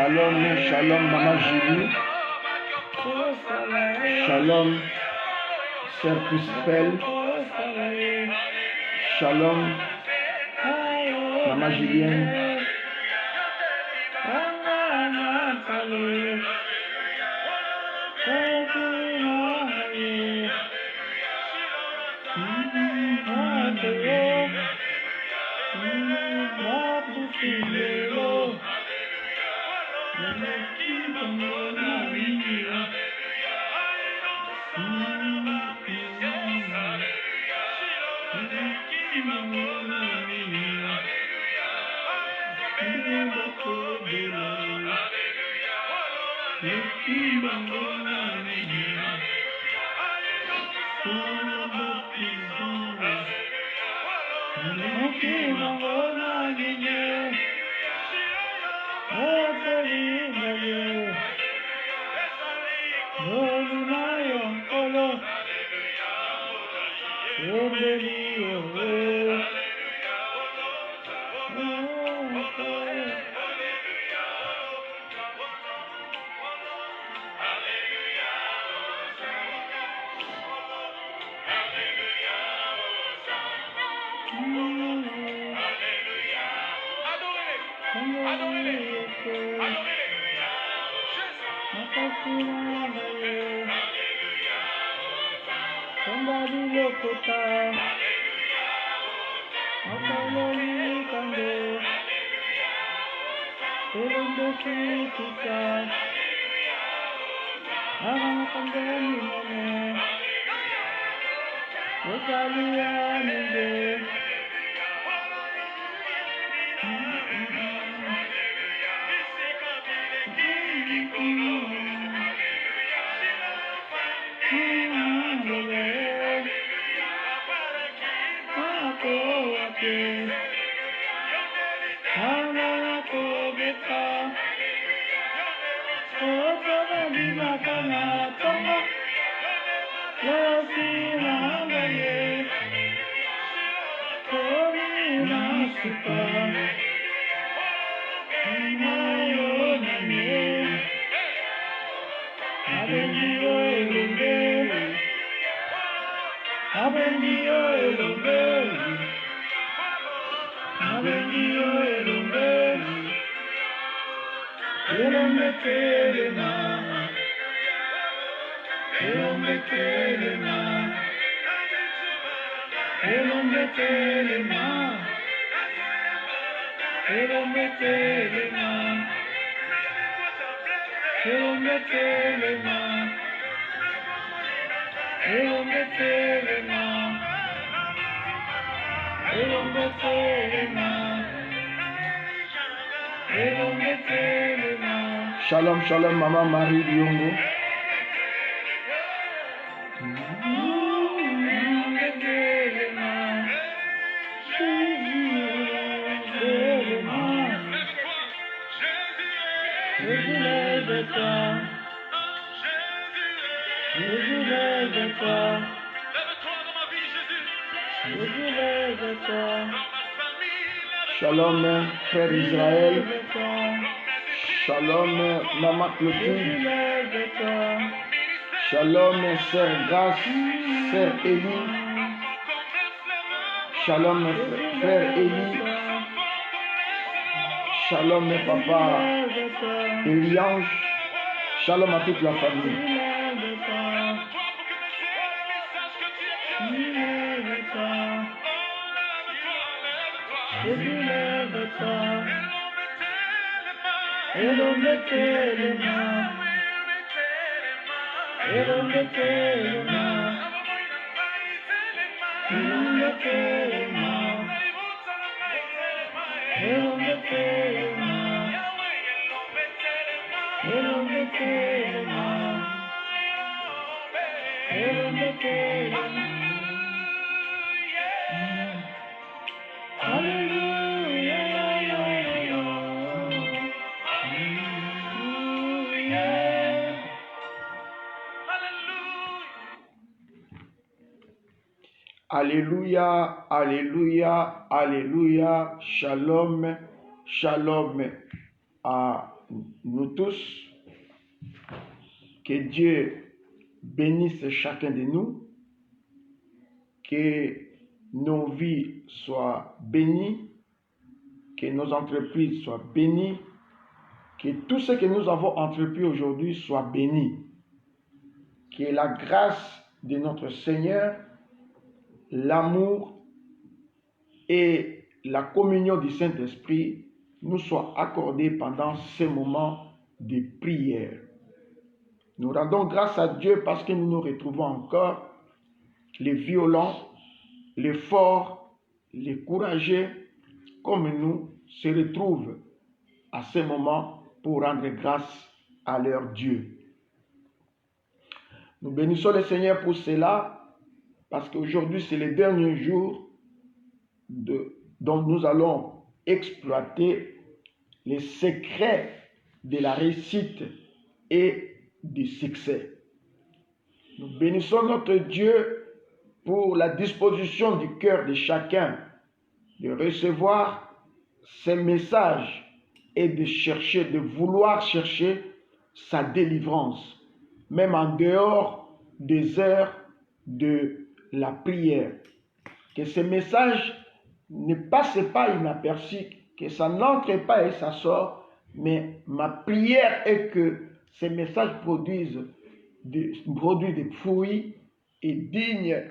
Shalom, shalom, Maman Julie. Shalom, Sœur Christelle. Shalom, Maman Julienne. Shalom, shalom, Maman Marie Diongo. Shalom, frère Israël. Shalom, Maman Clotilde. Shalom, sœur Grace, sœur Élie. Shalom, frère Élie. Shalom, papa Eliange. Shalom à toute la famille. Alléluia, alléluia, alléluia, shalom, shalom à nous tous. Que Dieu bénisse chacun de nous, que nos vies soient bénies, que nos entreprises soient bénies, que tout ce que nous avons entrepris aujourd'hui soit béni. Que la grâce de notre Seigneur, l'amour et la communion du Saint-Esprit nous soient accordés pendant ces moments de prière. Nous rendons grâce à Dieu parce que nous nous retrouvons encore, les violents, les forts, les courageux, comme nous, se retrouvent à ces moments pour rendre grâce à leur Dieu. Nous bénissons le Seigneur pour cela, parce qu'aujourd'hui, c'est le dernier jour dont nous allons exploiter les secrets de la réussite et du succès. Nous bénissons notre Dieu pour la disposition du cœur de chacun de recevoir ces messages et de vouloir chercher sa délivrance, même en dehors des heures de la prière. Que ce message ne passe pas inaperçu, que ça n'entre pas et ça sort, mais ma prière est que ces messages produisent des fruits et dignes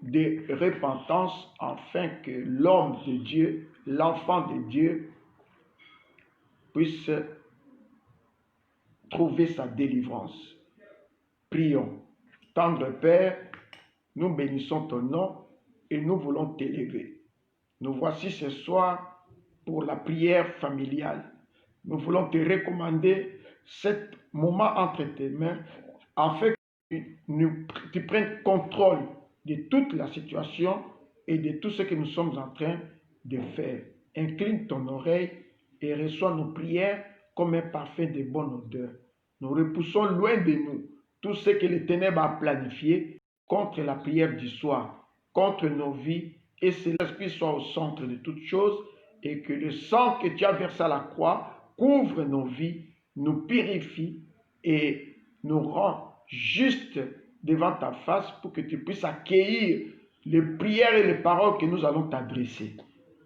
de repentance, afin que l'homme de Dieu, l'enfant de Dieu, puisse trouver sa délivrance. Prions. Tendre Père, nous bénissons ton nom et nous voulons t'élever. Nous voici ce soir pour la prière familiale. Nous voulons te recommander cet moment entre tes mains, afin que tu prennes contrôle de toute la situation et de tout ce que nous sommes en train de faire. Incline ton oreille et reçois nos prières comme un parfum de bonne odeur. Nous repoussons loin de nous tout ce que les ténèbres a planifié contre la prière du soir, contre nos vies, et que l'Esprit soit au centre de toutes choses, et que le sang que tu as versé à la croix couvre nos vies, nous purifie et nous rend justes devant ta face, pour que tu puisses accueillir les prières et les paroles que nous allons t'adresser.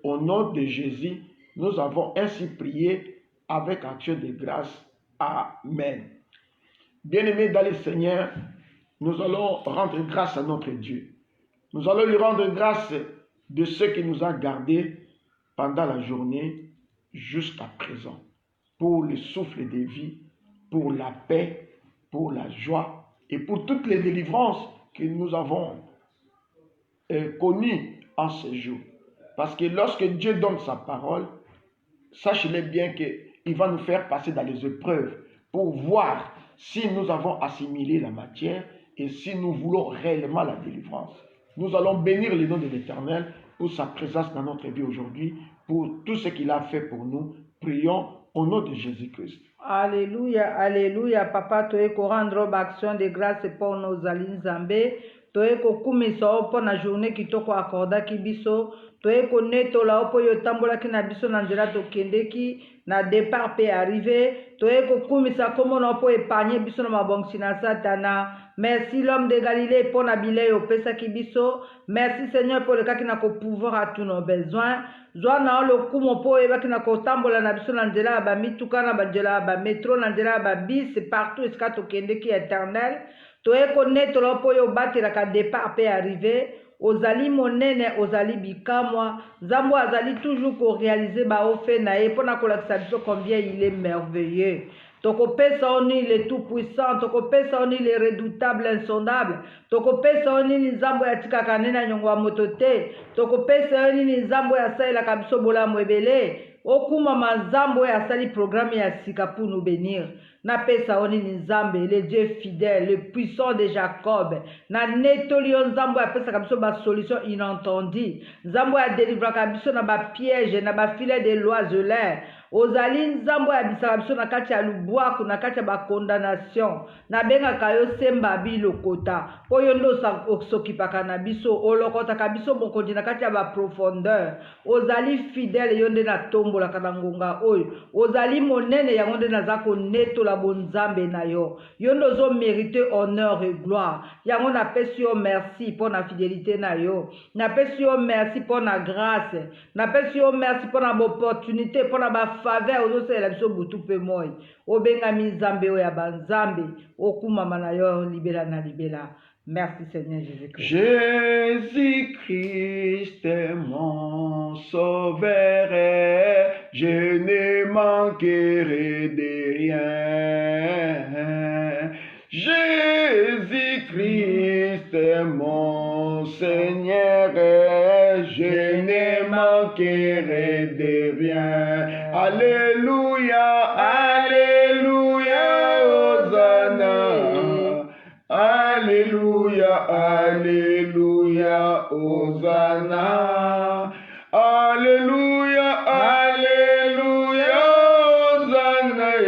Au nom de Jésus, nous avons ainsi prié avec action de grâce. Amen. Bien-aimés dans le Seigneur, nous allons rendre grâce à notre Dieu. Nous allons lui rendre grâce de ce qui nous a gardés pendant la journée jusqu'à présent, pour le souffle de vie, pour la paix, pour la joie et pour toutes les délivrances que nous avons connues en ce jour. Parce que lorsque Dieu donne sa parole, sachez-le bien qu'il va nous faire passer dans les épreuves pour voir si nous avons assimilé la matière et si nous voulons réellement la délivrance. Nous allons bénir le nom de l'Éternel pour sa présence dans notre vie aujourd'hui, pour tout ce qu'il a fait pour nous. Prions au nom de Jésus-Christ. Alléluia, alléluia. Papa, tu es qu'on rendre action de grâce pour nos alliés Zambé. Tu es qu'on kumisa pour la journée qui t'a accordé qui biso. Tu es qu'on est là pour yo tambola qui na biso n'angela to kende qui na départ peut arriver. Tu es qu'on kumisa comme on peut épargner biso na mabonksi na satana. Merci l'homme de Galilée pour na bilé au pesa qui biso. Merci Seigneur pour le cas qui n'a qu'au pouvoir à tous nos besoins. Zoa na le kumo po eba qui n'a qu'au tambola na biso n'angela ba mituka na ba ba métro n'angela ba bis partout esca to kende qui est éternel. Tu es connaître là pour yo battre la départ peut arriver. Ozali monene, ozali bikamwa, Zambo azali toujours pour réaliser ba ofe na e pour na kolakisa biso combien il est merveilleux. Toko pesa oni le tout puissant, toko pesa oni le redoutable insondable, toko pesa oni ni Zambo ya tika kanena nyongwa motote, toko pesa oni ni Zambo ya sa la kabiso bola mwebele. Okuma mazambo ya sali programme ya sika pour nous bénir. Na pesa oni ni Nzambe, le Dieu fidèle, le puissant de Jacob. Na netolio Nzambo ya pesa kabiso ba solution inentendue. Nzambo ya délivra kabiso na ba piège, na ba filet de l'oiseleur. Ozali Nzambo ya bisaka biso na kati ya lubwaku, na kati ya ba condamnation. Na benga kayo semba bilokota. Po yondo sokipaka na biso, olokota kabiso mokonzi na kati ya ba profondeur. Ozali fidèle yonde na tombo la kanangonga oyo. Ozali monene yango nde naza konetola bonzambe na yo. Yondo zo mérite honneur et gloire. Yango na pesi yo merci pour na fidélité na yo. Na pesi yo merci pour na grâce. Na pesi yo merci pour na opportunité, pour na ba faveur ozosala biso butu pe moi. Obengami Nzambe oyo ya banzambe. Okumama na yo libela na libela. Merci Seigneur Jésus-Christ. Jésus-Christ est mon sauveur, je ne manquerai de rien. Jésus-Christ est mon Seigneur, je ne manquerai de rien. Alléluia, alléluia, Hosanna. Alléluia, alléluia, Hosanna. Alléluia, alléluia, Hosanna.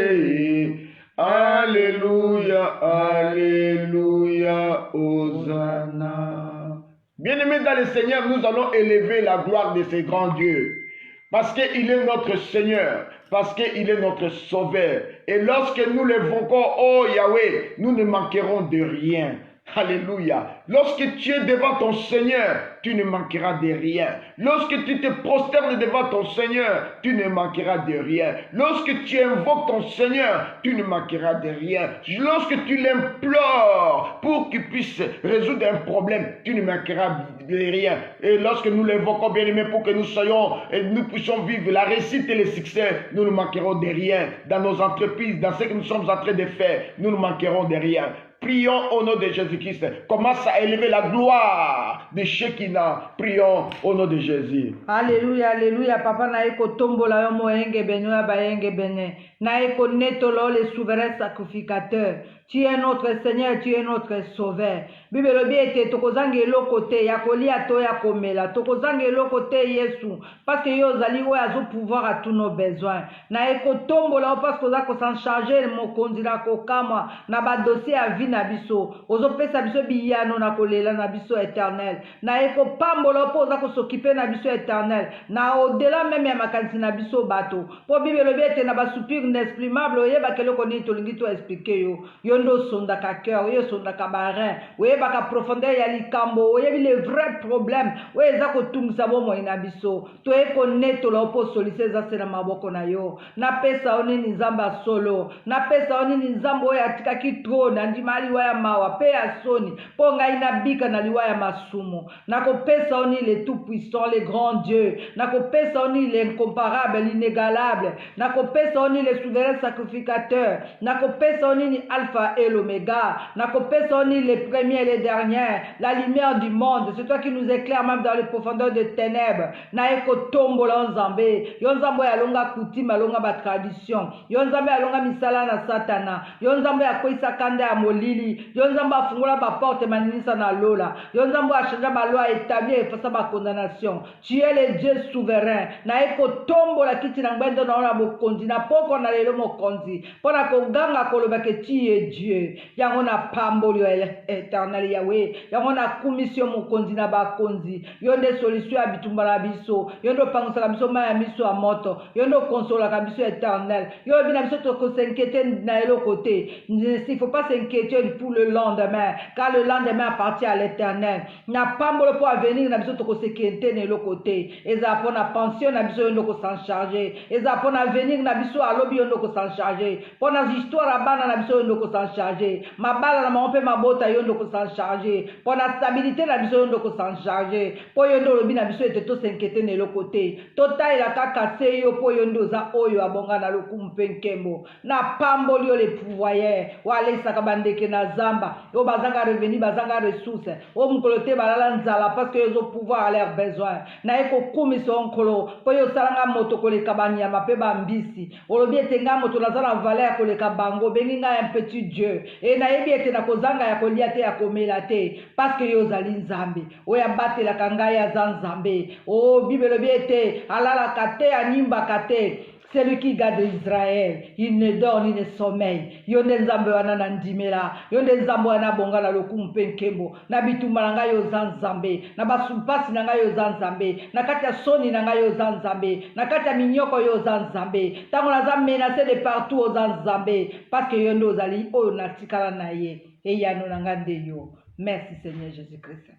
Alléluia, alléluia, Hosanna. Bien-aimés dans le Seigneur, nous allons élever la gloire de ce grand Dieu. Parce qu'il est notre Seigneur, parce qu'il est notre Sauveur. Et lorsque nous l'évoquons, oh Yahweh, nous ne manquerons de rien. Alléluia. Lorsque tu es devant ton Seigneur, tu ne manqueras de rien. Lorsque tu te prosternes devant ton Seigneur, tu ne manqueras de rien. Lorsque tu invoques ton Seigneur, tu ne manqueras de rien. Lorsque tu l'implores pour qu'il puisse résoudre un problème, tu ne manqueras de rien. Et lorsque nous l'invoquons, bien aimé, pour que nous soyons et nous puissions vivre la réussite et le succès, nous ne manquerons de rien. Dans nos entreprises, dans ce que nous sommes en train de faire, nous ne manquerons de rien. Prions au nom de Jésus-Christ. Commence à élever la gloire de Shekinah. Prions au nom de Jésus. Alléluia, alléluia. Papa na eko tombola yo moenge beno ya baenge bene. Na eko netolo le souverain sacrificateur. Tu es notre Seigneur, tu es notre Sauveur. Bible lobi ete tokozanga eloko te ya kolia to ya komela. Tokozanga eloko te Yesu. Parce que yo zali oyo azo pouvoir à tous nos besoins. Na eko tombola parce que oza ko s'en charger mokonzi na kokama na ba dossier à vie na biso. Ozo pesa biso biyano na kolela na biso éternel. Na eko pambola po oza ko s'occuper na biso éternel. Na au-delà même ya makanisi na biso bato. Po Bible lobi ete na ba soupir inexprimable oyeba keloko ni tolingi to expliquer yo. Yondo sonda ka cœur, yo sonda ka barin, oyeba ka profondeur ya likambo, oyebi les vrais problèmes, oyeza ko tungisa bomo ina biso. To eko neto la opo solise za se na maboko na yo. Na pesa oni ni nzamba solo, na pesa oni ni nzambo oya tika ki tro na ndima liwa ya mawa, pe ya soni, po ngai na bika na liwa ya masumu. Na ko pesa oni le tout puissant, le grand Dieu. Na ko pesa oni l'incomparable, l'inégalable. Na ko pesa oni le souverain sacrificateur. Na ko pesa oni ni alpha et l'oméga. Na ko pesa oni les premiers et les derniers, la lumière du monde. C'est toi qui nous éclaires même dans les profondeurs des ténèbres. Na eko tombo la nzambe. Yo nzambo ya longa coutume, longa ba tradition. Yo nzambe ya longa misala na satana. Yo nzambo ya koisa kanda ya molili. Yo nzambo afungula ba porte maninisa na lola. Yo nzambo a changer ba loi établie et face à ba condamnation. Tu es le Dieu souverain. Na eko tombo la kiti na ngwendo na ona bokonzi na poko na lelo mokonzi. Pona ko ganga koloba ke tu es Dieu. Yango na pamboli éternel Yahweh. Yango na commission mokonzi na bakonzi. Yonde solution ya bitumba la biso. Yondo pangusa la biso maya miso a moto. Yondo consola la biso éternel. Yo bina biso to ko s'inquiéter na elo côté. Il faut pas s'inquiéter pour le lendemain, car le lendemain appartient à l'éternel. Na pambolo pour avenir na biso to ko s'inquiéter na elo côté. Eza pona pension na biso yondo ko s'en charger. Eza pona avenir na biso alobi yondo ko s'en charger. Pona histoire abana na biso yondo ko s'en charger. Mabala na mampe mabota yondo ko s'en charger. Pona stabilité na biso yondo ko s'en charger. Po yondo lobi na biso ete to s'inquiéter na elo côté. Tota ila kaka se yo po yondo za oyo abonga na lokumpe nkembo. Na pamboli yo le pouvoyer. Wale saka bandeke na zamba. Yo bazanga revenu, bazanga ressources. O mkolote balala nzala parce que yo pouvoir à leurs besoins. Na eko kumiso onkolo. Po yo salanga moto koleka banyama pe bambisi. Olobi ete nga moto nazala valeur koleka bango. Bengi nga un petit Dieu. E na yebi ete na kozanga ya kolia te ya komela te. Parce que yo zali nzambe. Oya bate la kanga ya zanzambe. O Bible lobi ete alala kate animba kate. C'est lui qui garde Israël. Il ne dort ni ne sommeille. Yonde nzambe wana na ndimela. Yonde nzambe wana bonga na lokumpe nkembo. Na bitumba na ngai yo zanzambe. Na basumpasi na ngai yo zanzambe. Na kati ya soni na ngai yo zanzambe. Na kati ya minyoko yo zanzambe. Tango naza menacé de partout yo zanzambe. Parce que yonde ozali oyo natikala na ye. Et yano na ngande yo. Merci Seigneur Jésus-Christ.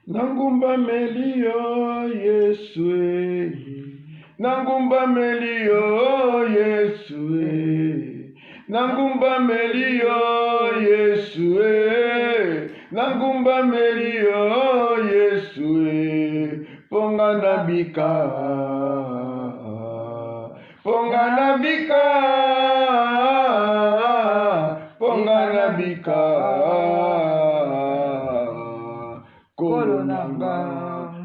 Nangumba melio Yesu. Nangumba melio Yesu. Nangumba melio Yesu. Nangumba melio Yesu. Ponga nabika. Ponga nabika. Ponga nabika.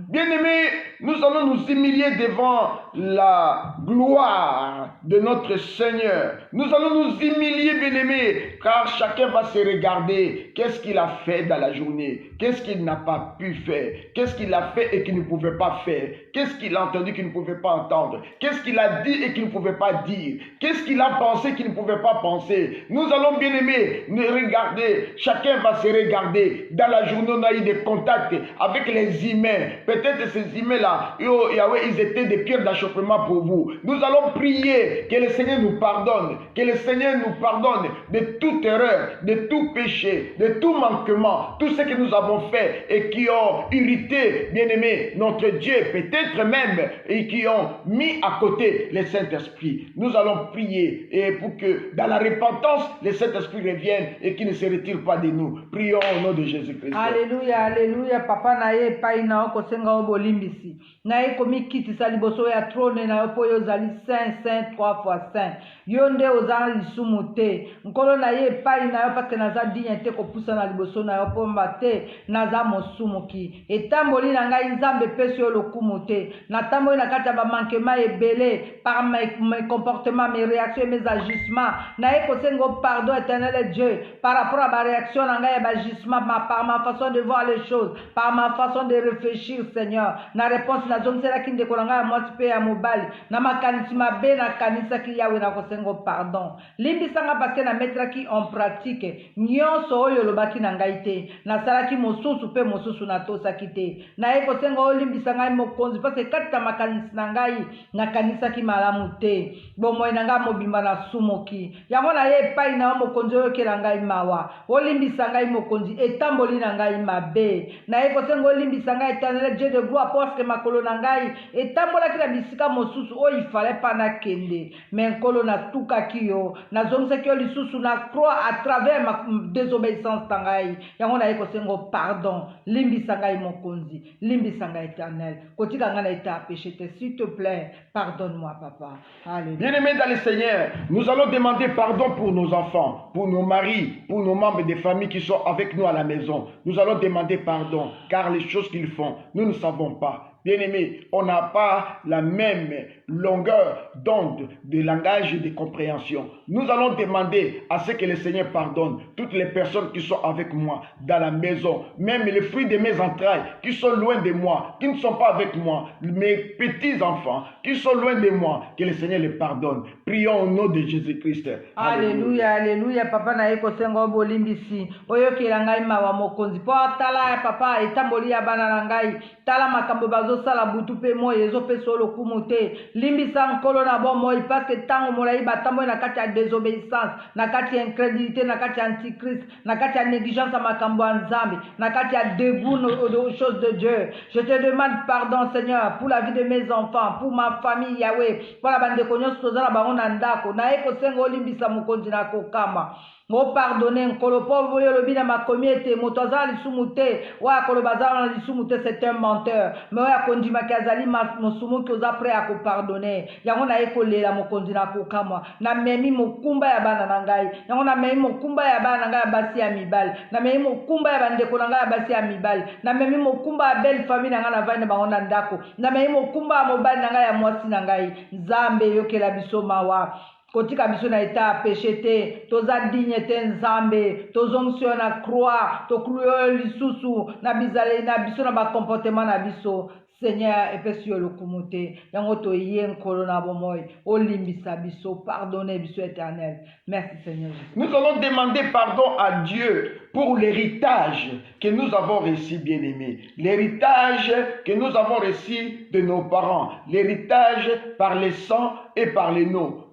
Bien-aimés, nous allons nous humilier devant la gloire de notre Seigneur. Nous allons nous humilier, bien-aimés, car chacun va se regarder. Qu'est-ce qu'il a fait dans la journée? Qu'est-ce qu'il n'a pas pu faire? Qu'est-ce qu'il a fait et qu'il ne pouvait pas faire? Qu'est-ce qu'il a entendu qu'il ne pouvait pas entendre? Qu'est-ce qu'il a dit et qu'il ne pouvait pas dire? Qu'est-ce qu'il a pensé qu'il ne pouvait pas penser? Nous allons, bien-aimés, nous regarder. Chacun va se regarder. Dans la journée, on a eu des contacts avec les humains. Peut-être ces humains-là, Yahweh, ils étaient des pierres d'achoppement pour vous. nous. Nous allons prier que le Seigneur nous pardonne, que le Seigneur nous pardonne de toute erreur, de tout péché, de tout manquement, tout ce que nous avons fait et qui ont irrité, bien-aimé, notre Dieu, peut-être même, et qui ont mis à côté le Saint-Esprit. Nous allons prier et pour que dans la repentance, le Saint-Esprit revienne et qu'il ne se retire pas de nous. Prions au nom de Jésus-Christ. Alléluia, alléluia. Papa na ye pai na oko senga obolimbisi. Na ye komi kiti sa liboso ya trône na yo po yo zali saint, saint, 3 fois saint. Yo nde ozala lisumu te. Nkolo na ye pai na yo parce que naza digne te kopusa na liboso na yo po mba te naza mosumu ki. Etamboli na ngai nzambe pesi yo lokumu te. Na tamboli na kati ya bamankema ebele par mes comportements, mes réactions, mes agissements. Na ye kosenga pardon éternel Dieu par rapport à ma réaction na ngai ya bagissement par ma façon de voir les choses, par ma façon de réfléchir, Seigneur. Na réponse na zongisela ki ndeko na ngai ya mwasi pe ya mobali na makanisi mabe na kanisa ki yawe na kosenga pardon. Limbisanga parce que na mettraki en pratique nyonso oyo lobaki na ngai te. Nasalaki mosusu pe mosusu na tosaki te. Na ye kosenga olimbisa ngai mokonzi parce que kati na makanisi na ngai na kanisa ki malamu te. Bomoi na ngai mobimba na sumoki. Yango na ye epai na mokonzi oyo kela ngai mawa. Olimbisa ngai mokonzi etamboli na ngai mabe. Na ye kosenga olimbisa ngai éternel Dieu de gloire parce que makolo na ngai etambolaki na bisika mosusu oyo ifale pa na kende. Mais nkolo na tukaki yo. Na zongisaki yo lisusu na croix à travers ma désobéissance na ngai. Yango na ye kosenga pardon. Limbisa ngai mokonzi. Limbisa ngai éternel. Kotika ngai na été péché te. S'il te plaît, pardonne-moi papa. Alléluia. Bien-aimés dans le Seigneur, nous allons demander pardon pour nos enfants, pour nos maris, pour nos membres des familles qui sont avec nous à la maison. Nous allons demander pardon, car les choses qu'ils font, nous ne savons pas. Bien-aimés, on n'a pas la même longueur d'onde de langage et de compréhension. Nous allons demander à ce que le Seigneur pardonne toutes les personnes qui sont avec moi dans la maison, même les fruits de mes entrailles qui sont loin de moi, qui ne sont pas avec moi, mes petits-enfants qui sont loin de moi, que le Seigneur les pardonne. Prions au nom de Jésus-Christ. Alléluia, alléluia. Papa na eko sengo bolimbisi. Oyo kilangai mawa mokonzi. Po tala papa etamboli ya bana na ngai. Tala makambo bazo sala butu pe mo yezo pe solo kumute. Limbisa nkolo na bon moi parce que tango molai batambo na kati ya désobéissance, na kati ya incrédulité, na kati ya antichrist, na kati ya négligence à makambo nzambe, na kati ya dégoût aux choses de Dieu. Je te demande pardon Seigneur pour la vie de mes enfants, pour ma famille Yahweh, pour la bande konyo sozala bango na ndako. Na eko sengo limbisa mukonzi na kokama. Mo pardonner nkolo po voyo lobi na makomi ete moto azala lisumu te wa kolo bazala na lisumu te c'est un menteur mais oya kondima ki azali mosumu ki oza prêt à ko pardonner yango na ekolela mokonzi na kokama na memi mokumba ya bana na ngai yango na memi mokumba ya bana na ngai ya basi ya mibali na memi mokumba ya bandeko na ngai ya basi ya mibali na memi mokumba ya belle famille na ngai na vane bango na ndako na memi mokumba ya mobali na ngai ya mwasi na ngai nzambe yokela biso mawa kotika biso na eta péché te toza digne te nzambe tozongisi na croix tokuluyo lisusu na bizale na biso na comportement na biso Seigneur epesi yo lokumu te yango toye nkolo na bomoi olimbisa biso pardonnez biso éternel. Merci Seigneur Jésus. Nous allons demander pardon à Dieu pour l'héritage que nous avons reçu, bien-aimés. L'héritage que nous avons reçu de nos parents. L'héritage par les sangs et par les noms.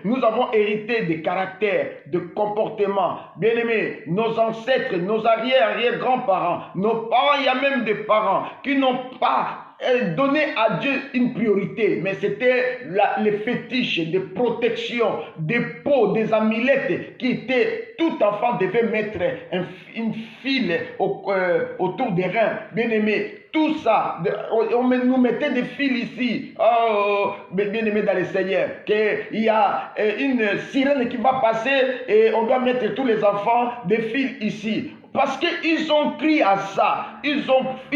Nous avons hérité de caractères, de comportements. Bien-aimés, nos ancêtres, nos arrière-grands-parents, nos parents, il y a même des parents qui n'ont pas donné à Dieu une priorité, mais c'était les fétiches de protection, des peaux, des amulettes qui étaient, tout enfant devait mettre une file autour des reins. Bien-aimés, tout ça, on nous mettait des fils ici, bien-aimés dans le Seigneur, qu'il y a une sirène qui va passer et on doit mettre tous les enfants des fils ici. Parce qu'ils ont crié à ça. Ils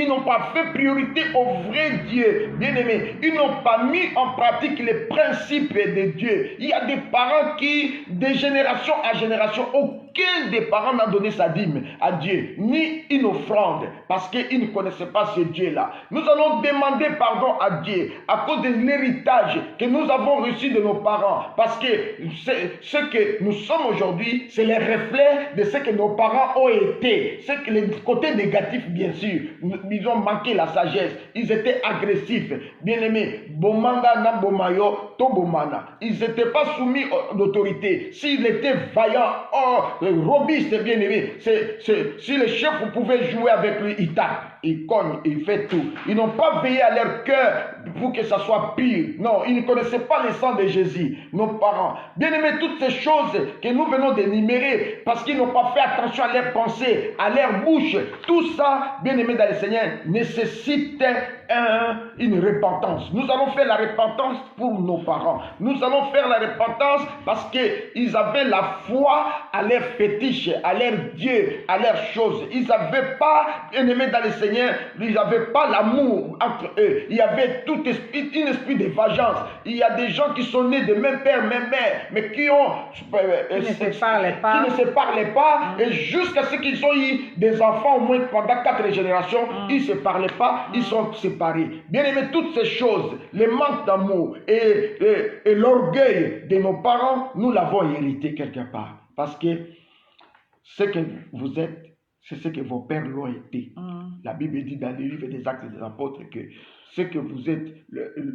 n'ont pas fait priorité au vrai Dieu. Bien-aimés, ils n'ont pas mis en pratique les principes de Dieu. Il y a des parents qui, de génération à génération, ont aucun des parents n'a donné sa dîme à Dieu, ni une offrande, parce qu'ils ne connaissaient pas ce Dieu-là. Nous allons demander pardon à Dieu à cause de l'héritage que nous avons reçu de nos parents, parce que ce que nous sommes aujourd'hui, c'est le reflet de ce que nos parents ont été. C'est que les côtés négatifs, bien sûr, ils ont manqué la sagesse, ils étaient agressifs. Bien aimé, Bomanga na Bomayo, Tobomana, ils n'étaient pas soumis à l'autorité. S'ils étaient vaillants, robustes, bien aimé, si le chef pouvait jouer avec lui, il tape, il cogne, il fait tout. Ils n'ont pas veillé à leur cœur pour que ça soit pire. Non, ils ne connaissaient pas le sang de Jésus, nos parents. Bien aimé, toutes ces choses que nous venons d'énumérer, parce qu'ils n'ont pas fait attention à leurs pensées, à leur bouche, tout ça, bien aimé dans le Seigneur, nécessite une repentance. Nous allons faire la repentance pour nos parents. Nous allons faire la repentance parce qu'ils avaient la foi à leurs fétiches, à leurs dieux, à leurs choses. Ils n'avaient pas, bien aimé dans le Seigneur, ils n'avaient pas l'amour entre eux. Il y avait tout un esprit de vengeance. Il y a des gens qui sont nés de même père, même mère, mais qui ne se parlaient pas. Et jusqu'à ce qu'ils ont eu des enfants au moins pendant 4 générations, ils ne se parlaient pas, ils sont séparés. Bien aimé, toutes ces choses, le manque d'amour et l'orgueil de nos parents, nous l'avons hérité quelque part. Parce que ce que vous êtes, c'est ce que vos pères l'ont été. La Bible dit dans le livre des Actes des Apôtres que ce que vous êtes,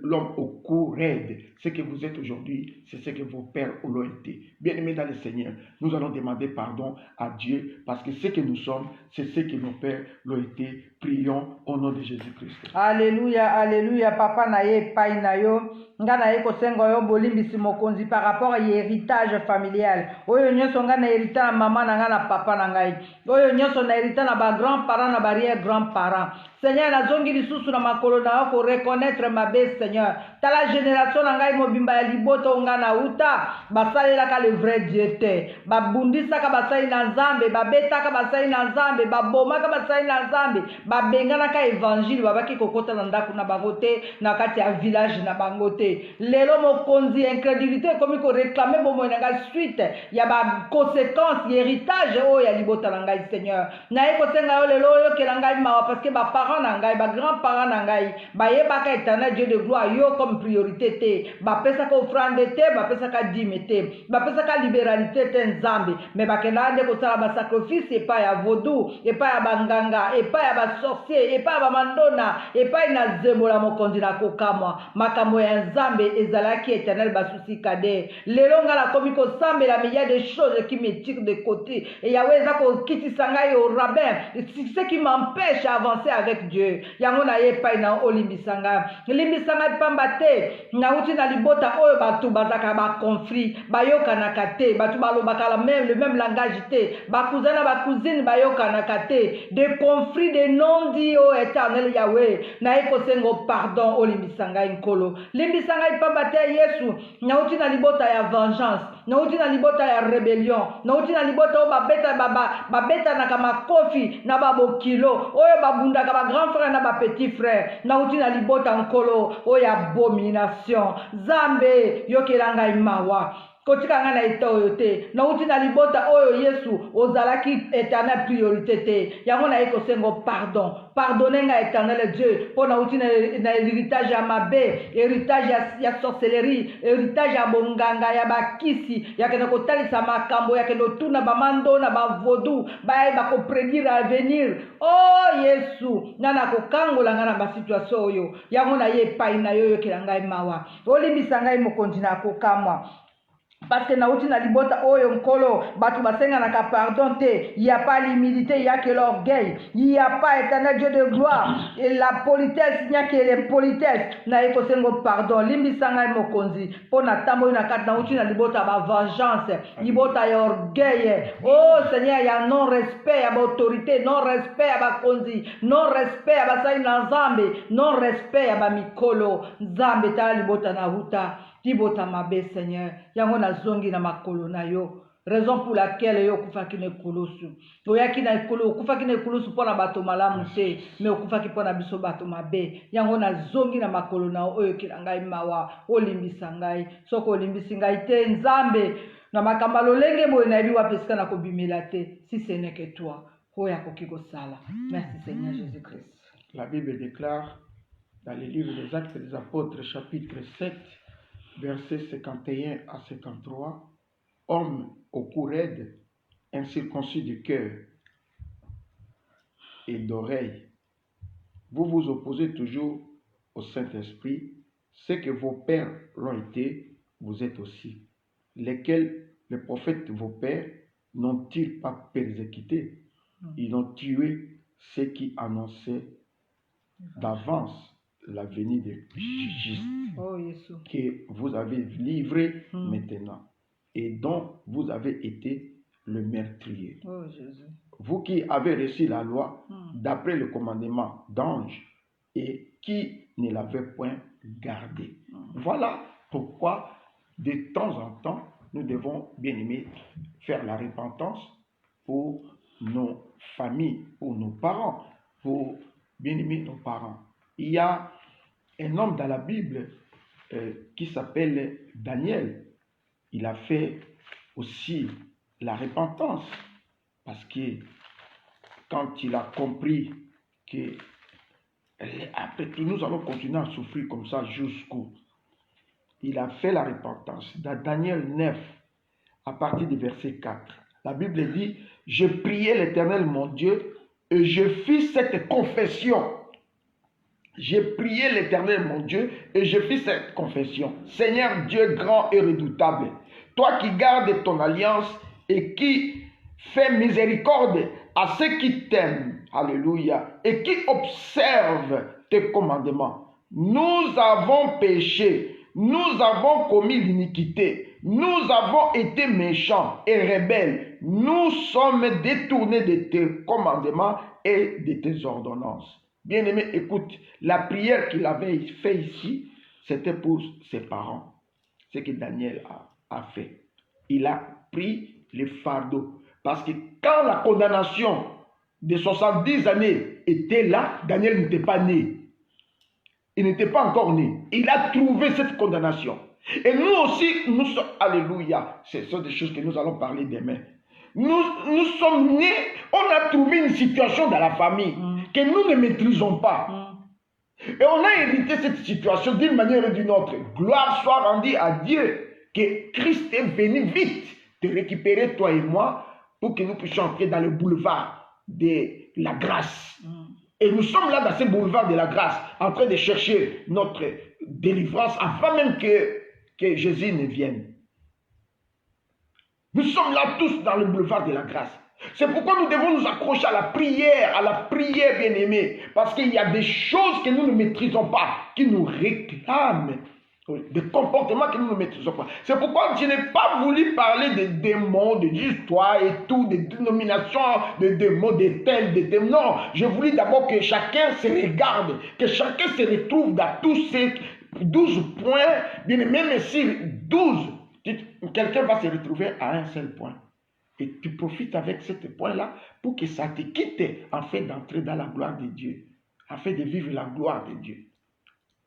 l'homme au cou raide, ce que vous êtes aujourd'hui, c'est ce que vos pères l'ont été. Bien-aimés dans le Seigneur, nous allons demander pardon à Dieu parce que ce que nous sommes, c'est ce que nos pères l'ont été. Prions au nom de Jésus-Christ. Alléluia, alléluia, papa naye pai na yo. Nga na ye kosenga yo bolimbisi mokonzi par rapport à héritage familial. Oyo nyonso nga na hérita na mama na nga na papa na ngai. Oyo nyonso na hérita na ba grand-parents na barrière grand-parents. Seigneur, na zongi lisusu na makolo na yo ko reconnaître ma belle Seigneur. Ta la génération na ngai mobimba ya liboto nga na uta basalelaka le vrai Dieu te. Babundisaka basali na Nzambe, babetaka basali na Nzambe, babomaka basali na Nzambe, babenganaka évangile babaki kokota na ndako na bango te na kati ya village na bango te. Lelo mokonzi incrédulité komi ko réclamer bomo na ngai suite ya ba conséquence héritage o ya libota na ngai Seigneur. Na ye kosenga yo lelo yo ke na ngai mawa parce que ba parents na ngai, ba grands-parents na ngai, ba yebaka éternel Dieu de gloire yo comme priorité te. Ba pesaka offrande te, ba pesaka dîme te, ba pesaka libéralité te Nzambe, mais ba kenda nde ko sala ba sacrifice et pas ya vaudou, et pas ya banganga, et pas ya ba sorcier, et pas ya ba mandona, et pas na zembola mokonzi na kokamwa. Makambo ya Nzambe ezalaki éternel basusi kade. Lelo nga la komi ko sambela, mais il y a des choses qui me tirent de côté. Et Yahweh za ko kitisa ngai au rabbin, c'est ce qui m'empêche d'avancer avec Dieu. Yango na ye pai na olimbisanga. Limbisanga pamba te. Na uti na libota oyo batu bazaka ba conflit, bayoka na kate, batu balobaka le même langage te. Bakuzana bakuzine bayoka na kate. Des conflits de non-dits au éternel Yahweh. Na ye kosengo pardon olimbisanga nkolo. Limbisanga pamba te Yesu. Na uti na libota ya vengeance. Na uti na libota ya rébellion. Na uti na libota o babeta na kama kofi na babokilo. Oyo babunda ka ba grand frère na ba petit frère. Na uti na libota nkolo o ya abomination. Zambe yokelanga imawa. Kotika nga na ita oyo te. Na uti na libota oyo Yesu ozalaki éternel priorité te. Yango na eko sengo pardon. Pardonnez nga éternel Dieu. Po na uti na héritage ya mabe, héritage ya sorcellerie, héritage ya bonganga ya bakisi, ya kena kotalisa makambo, ya kena tuna ba mando na ba vodou, ba ko prédire l'avenir. Oh Yesu, nana ko kangola nga na ba situation oyo. Yango na ye pai na yo kelanga mawa. Olimbisa ngai mokonzi na kokamwa. Parce que na uti na libota oyo nkolo batu basenga na ka pardon te, il y a pas l'humilité, il y a que l'orgueil, il y a pas éternel Dieu de gloire, et la politesse, il y a que l'impolitesse. Na eko sengo pardon limbisanga mokonzi pona tambo na kat na uti na libota ba vengeance, libota ya orgueil. Oh Seigneur, il y a non respect à autorité, non respect à ba konzi, non respect à ba sai na Nzambe, non respect à ba mikolo. Nzambe ta libota na huta Tibota mabe Seigneur, yango na zongi na makolo na yo. Raison pour laquelle yo kufaki ne kulusu. Oyaki na kulu kufaki ne kulusu pona bato malamu te, mais okufaki pona biso bato mabe. Yango na zongi na makolo na oyo kilangai mawa, olimbisa ngai. Soko olimbisi ngai te Nzambe. na makamba lolenge boye na yebi wapesika na kobimela te si ce n'est que toi oyo akoki kosala. Merci Seigneur Jésus-Christ. La Bible déclare dans le livre des Actes des Apôtres, chapitre 7, versets 51 à 53, homme au cou raide, incirconcis de cœur et d'oreille, vous vous opposez toujours au Saint-Esprit, ce que vos pères l'ont été, vous êtes aussi, lesquels les prophètes vos pères n'ont-ils pas persécuté? Ils ont tué ceux qui annonçaient d'avance la venue de Jésus que vous avez livré maintenant et dont vous avez été le meurtrier. Vous qui avez reçu la loi d'après le commandement d'ange et qui ne l'avez point gardé. Voilà pourquoi de temps en temps nous devons, bien aimés, faire la repentance pour nos familles, pour nos parents, pour bien aimer nos parents. Il y a un homme dans la Bible qui s'appelle Daniel. Il a fait aussi la repentance parce que quand il a compris que après tout nous allons continuer à souffrir comme ça jusqu'où, il a fait la repentance. Dans Daniel 9, à partir du verset 4, la Bible dit: je priai l'Éternel mon Dieu et je fis cette confession. J'ai prié l'Éternel mon Dieu et je fis cette confession. Seigneur Dieu grand et redoutable, toi qui gardes ton alliance et qui fais miséricorde à ceux qui t'aiment, alléluia, et qui observent tes commandements. Nous avons péché, nous avons commis l'iniquité, nous avons été méchants et rebelles, nous sommes détournés de tes commandements et de tes ordonnances. Bien-aimé, écoute, la prière qu'il avait fait ici, c'était pour ses parents. Ce que Daniel a fait. Il a pris le fardeau. Parce que quand la condamnation de 70 années était là, Daniel n'était pas né. Il n'était pas encore né. Il a trouvé cette condamnation. Et nous aussi, nous sommes, alléluia, ce sont des choses que nous allons parler demain. Nous sommes nés, on a trouvé une situation dans la famille que nous ne maîtrisons pas. Et on a hérité cette situation d'une manière ou d'une autre. Gloire soit rendue à Dieu que Christ est venu vite te récupérer, toi et moi, pour que nous puissions entrer dans le boulevard de la grâce. Et nous sommes là dans ce boulevard de la grâce, en train de chercher notre délivrance avant même que Jésus ne vienne. Nous sommes là tous dans le boulevard de la grâce. C'est pourquoi nous devons nous accrocher à la prière bien aimée. Parce qu'il y a des choses que nous ne maîtrisons pas, qui nous réclament, des comportements que nous ne maîtrisons pas. C'est pourquoi je n'ai pas voulu parler des démons, des histoires et tout, des dénominations, des démons, des tels, des démons. Non, je voulais d'abord que chacun se regarde, que chacun se retrouve dans tous ces 12 points, bien aimé, mais si 12, quelqu'un va se retrouver à un seul point. Et tu profites avec ce point-là pour que ça te quitte afin d'entrer dans la gloire de Dieu, afin de vivre la gloire de Dieu.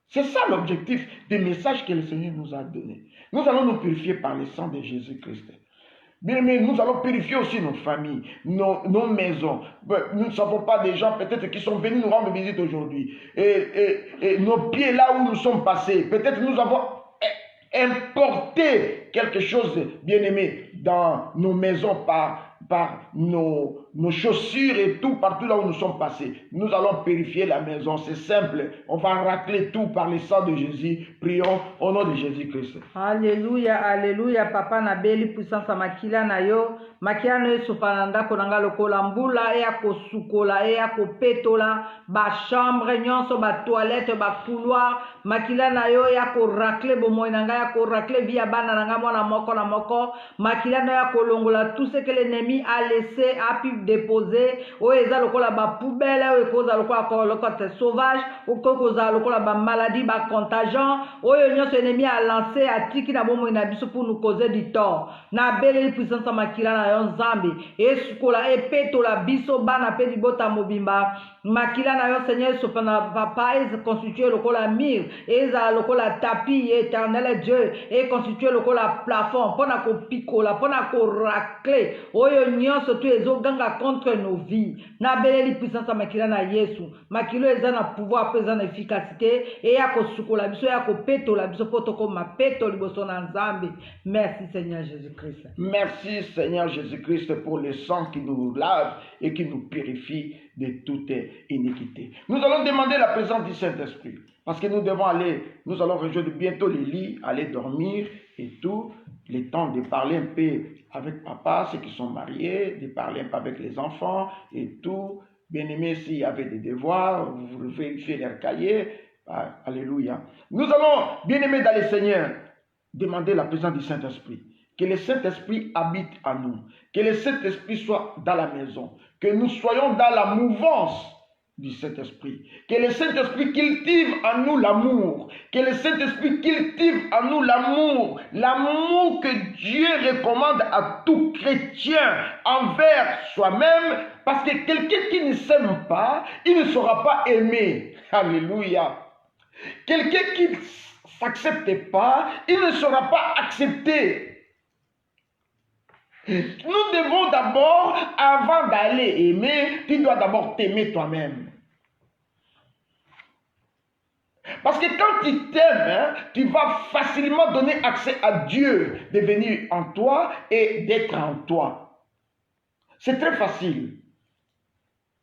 C'est ça l'objectif des messages que le Seigneur nous a donnés. Nous allons nous purifier par le sang de Jésus-Christ. Bien, mais nous allons purifier aussi nos familles, nos maisons. Nous ne savons pas des gens peut-être qui sont venus nous rendre visite aujourd'hui. Et nos pieds là où nous sommes passés, peut-être nous avons importé quelque chose, bien aimé, dans nos maisons par nos chaussures et tout, partout là où nous sommes passés. Nous allons purifier la maison, c'est simple. On va racler tout par le sang de Jésus. Prions au nom de Jésus-Christ. Alléluia, alléluia, papa na beli puissance à makila na yo. Makila no esupananda konanga lokola mbula e akosukola e akopetola ba chambre nyonso ba toilette ba couloir makila na yo ya ko racler bomoy nanga ya ko racler via bana nanga mwana moko na moko makila no ya kolongola tout ce que l'ennemi ennemi a laissé, a pu déposer, oyo eza lokola ba poubelle, oyo koza lokola sauvage, ou koza lokola ba maladie, ba contagion, oyo nyonso ennemi a lancé, a tiki na bomo na biso pour nous causer du tort. Na beleli puissance ya makila na yo nzambe, esukola epetola biso bana pe libota mobimba, makila na yo Seigneur sopana papa est constitué lokola mur, eza lokola tapis éternel Dieu, est constitué lokola plafond, pona ko pikola, pona ko racler, oyo nyonso tu ezoganga contre nos vies. Na beleli puissance ya makila na Yesu, makilo eza na pouvoir, eza na efficacité, et ya ko sukola biso, ya ko petola biso poto ko mapeto liboso na nzambe. Merci Seigneur Jésus-Christ. Merci Seigneur Jésus-Christ pour le sang qui nous lave et qui nous purifie de toute iniquité. Nous allons demander la présence du Saint-Esprit parce que nous devons aller, nous allons rejoindre bientôt les lits, aller dormir et tout, le temps de parler un peu avec papa, ceux qui sont mariés, de parler un peu avec les enfants et tout. Bien-aimés, s'il y avait des devoirs, vous vérifiez leurs cahiers. Alléluia. Nous allons, bien-aimés dans le Seigneur, demander la présence du Saint-Esprit. Que le Saint-Esprit habite en nous. Que le Saint-Esprit soit dans la maison. Que nous soyons dans la mouvance du Saint-Esprit. Que le Saint-Esprit cultive en nous l'amour. Que le Saint-Esprit cultive en nous l'amour. L'amour que Dieu recommande à tout chrétien envers soi-même. Parce que quelqu'un qui ne s'aime pas, il ne sera pas aimé. Alléluia. Quelqu'un qui ne s'accepte pas, il ne sera pas accepté. Nous devons d'abord, avant d'aller aimer, tu dois d'abord t'aimer toi-même. Parce que quand tu t'aimes, tu vas facilement donner accès à Dieu de venir en toi et d'être en toi. C'est très facile.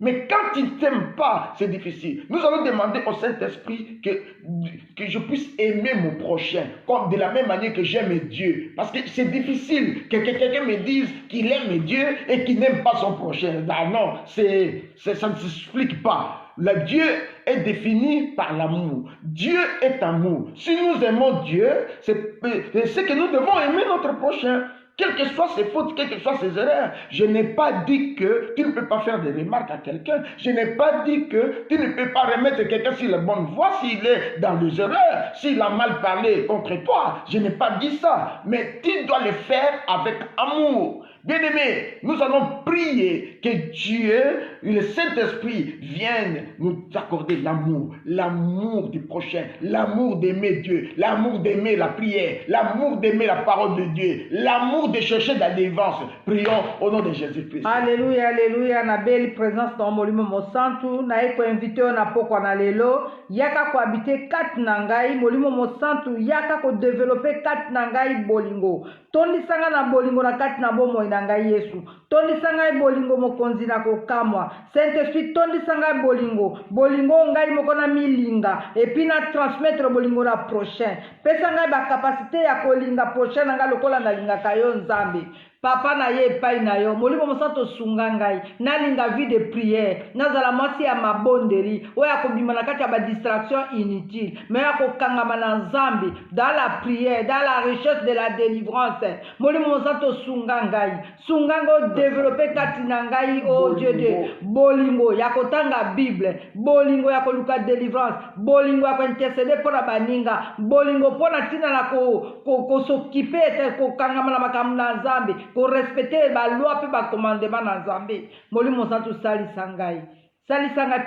Mais quand tu ne t'aimes pas, c'est difficile. Nous allons demander au Saint-Esprit que je puisse aimer mon prochain, comme de la même manière que j'aime Dieu. Parce que c'est difficile que quelqu'un me dise qu'il aime Dieu et qu'il n'aime pas son prochain. Non, ça ne s'explique pas. Le Dieu est défini par l'amour. Dieu est amour. Si nous aimons Dieu, c'est que nous devons aimer notre prochain. Quelles que soient ses fautes, quelles que soient ses erreurs, je n'ai pas dit que tu ne peux pas faire des remarques à quelqu'un. Je n'ai pas dit que tu ne peux pas remettre quelqu'un sur la bonne voie s'il est dans les erreurs, s'il a mal parlé contre toi. Je n'ai pas dit ça. Mais tu dois le faire avec amour. Bien-aimés, nous allons prier que Dieu, le Saint-Esprit, vienne nous accorder l'amour. L'amour du prochain, l'amour d'aimer Dieu, l'amour d'aimer la prière, l'amour d'aimer la parole de Dieu, l'amour de chercher la délivrance. Prions au nom de Jésus-Christ. Alléluia, alléluia. Na belle présence dans molimo mosantu. Na eko invité na poko na lelo. Yaka ko habiter kat nangai. Molimo mosantu. Yaka ko développer kat nangai bolingo. Tondi sanga na bolingo na kat na bomo na ngai Yesu. Tondi sanga bolingo mokonzi na ko kamwa. Saint-Esprit tondi sanga bolingo. Bolingo ngai moko na milinga. Et puis na transmettre bolingo na prochain. Pesa ngai ba capacité ya kolinga prochain nga lokola na linga kayo nzambe. Papa na ye pai na yo molimo mosanto sunga ngai nalinga vie de prière nazala mwasi ya mabondeli oya kobima na kati ya ba distraction inutile mais ya kokangama na nzambe dans la prière, dans la recherche de la délivrance. Molimo mosanto sunga ngo développer kati na ngai oh Dieu de bolingo ya kotanga Bible, bolingo ya koluka délivrance, bolingo ya intercéder pour la baninga, bolingo pour na tina na ko s'occuper ko kangama na makambo na nzambe, ko respecter ba loi pe ba commandement na nzambe. Molimo santu sali sangai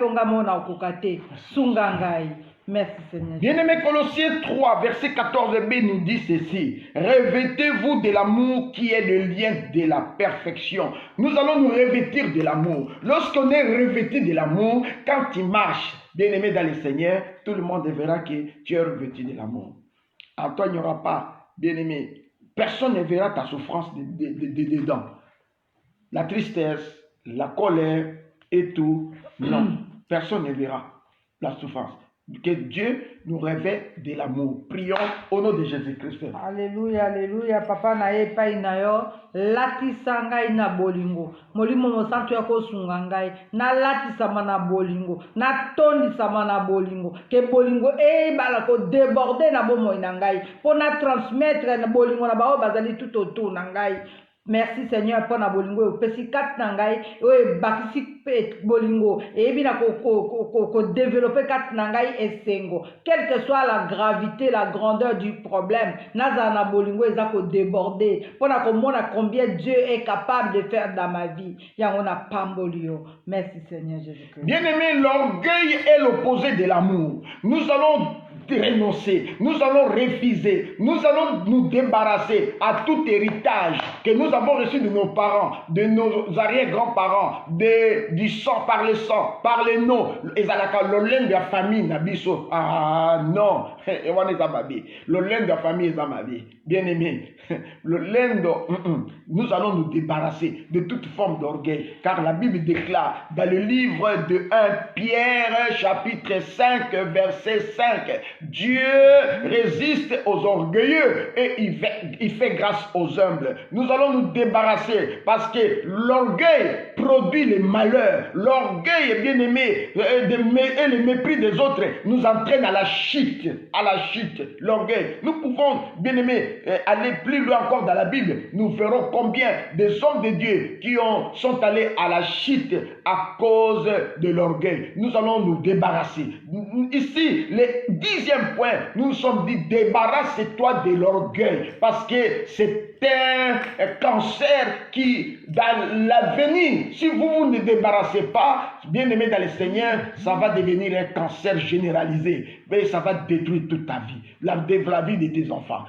ponga mona okokate sunga ngai. Merci Seigneur. Bien-aimé, Colossiens 3, verset 14b nous dit ceci. Revêtez-vous de l'amour qui est le lien de la perfection. Nous allons nous revêtir de l'amour. Lorsqu'on est revêtu de l'amour, quand tu marches, bien-aimé dans le Seigneur, tout le monde verra que tu es revêtu de l'amour. En toi, il n'y aura pas, bien-aimé, personne ne verra ta souffrance dedans. La tristesse, la colère et tout. Non, personne ne verra la souffrance. Que Dieu nous revête de l'amour. Prions au nom de Jésus-Christ. Alléluia, alléluia. Papa na ye pai na yo latisa ngai na bolingo. Molimo mosantu ya kosunga ngai na latisa na bolingo, na tondisa na bolingo. Que bolingo bala ko déborder na bomo na ngai. Pour na transmettre na bolingo na bao bazali tout autour na ngai. Merci Seigneur pour na bolingo opesi kati na ngai oyo ebakisi bolingo eyebi na développer kati na ngai esengo, quelle que soit la gravité, la grandeur du problème, nazala na bolingo eza déborder pour na komona combien Dieu est capable de faire dans ma vie. Yango na pamboli yo. Merci Seigneur Jésus-Christ. Bien-aimé, l'orgueil est l'opposé de l'amour. Nous allons renoncer, nous allons refuser, nous allons nous débarrasser à tout héritage que nous avons reçu de nos parents, de nos arrière-grands-parents, du sang, par le sang, par les noms. Ezalaka l'olène de la famille nabiso. Ah non, l'olène de la famille est ma vie. Bien-aimé, nous allons nous débarrasser de toute forme d'orgueil, car la Bible déclare dans le livre de 1 Pierre chapitre 5 verset 5, Dieu résiste aux orgueilleux et il fait grâce aux humbles. Nous allons nous débarrasser parce que l'orgueil produit les malheurs. L'orgueil, bien aimé, et le mépris des autres nous entraîne à la chute. À la chute, l'orgueil. Nous pouvons, bien aimé, aller plus loin encore dans la Bible. Nous verrons combien des hommes de Dieu qui sont allés à la chute à cause de l'orgueil. Nous allons nous débarrasser. Ici, le 10e point, nous nous sommes dit, débarrasse-toi de l'orgueil, parce que c'est un cancer qui, dans l'avenir, si vous ne débarrassez pas, bien aimé dans le Seigneur, ça va devenir un cancer généralisé. Mais ça va détruire toute ta vie, la vie de tes enfants.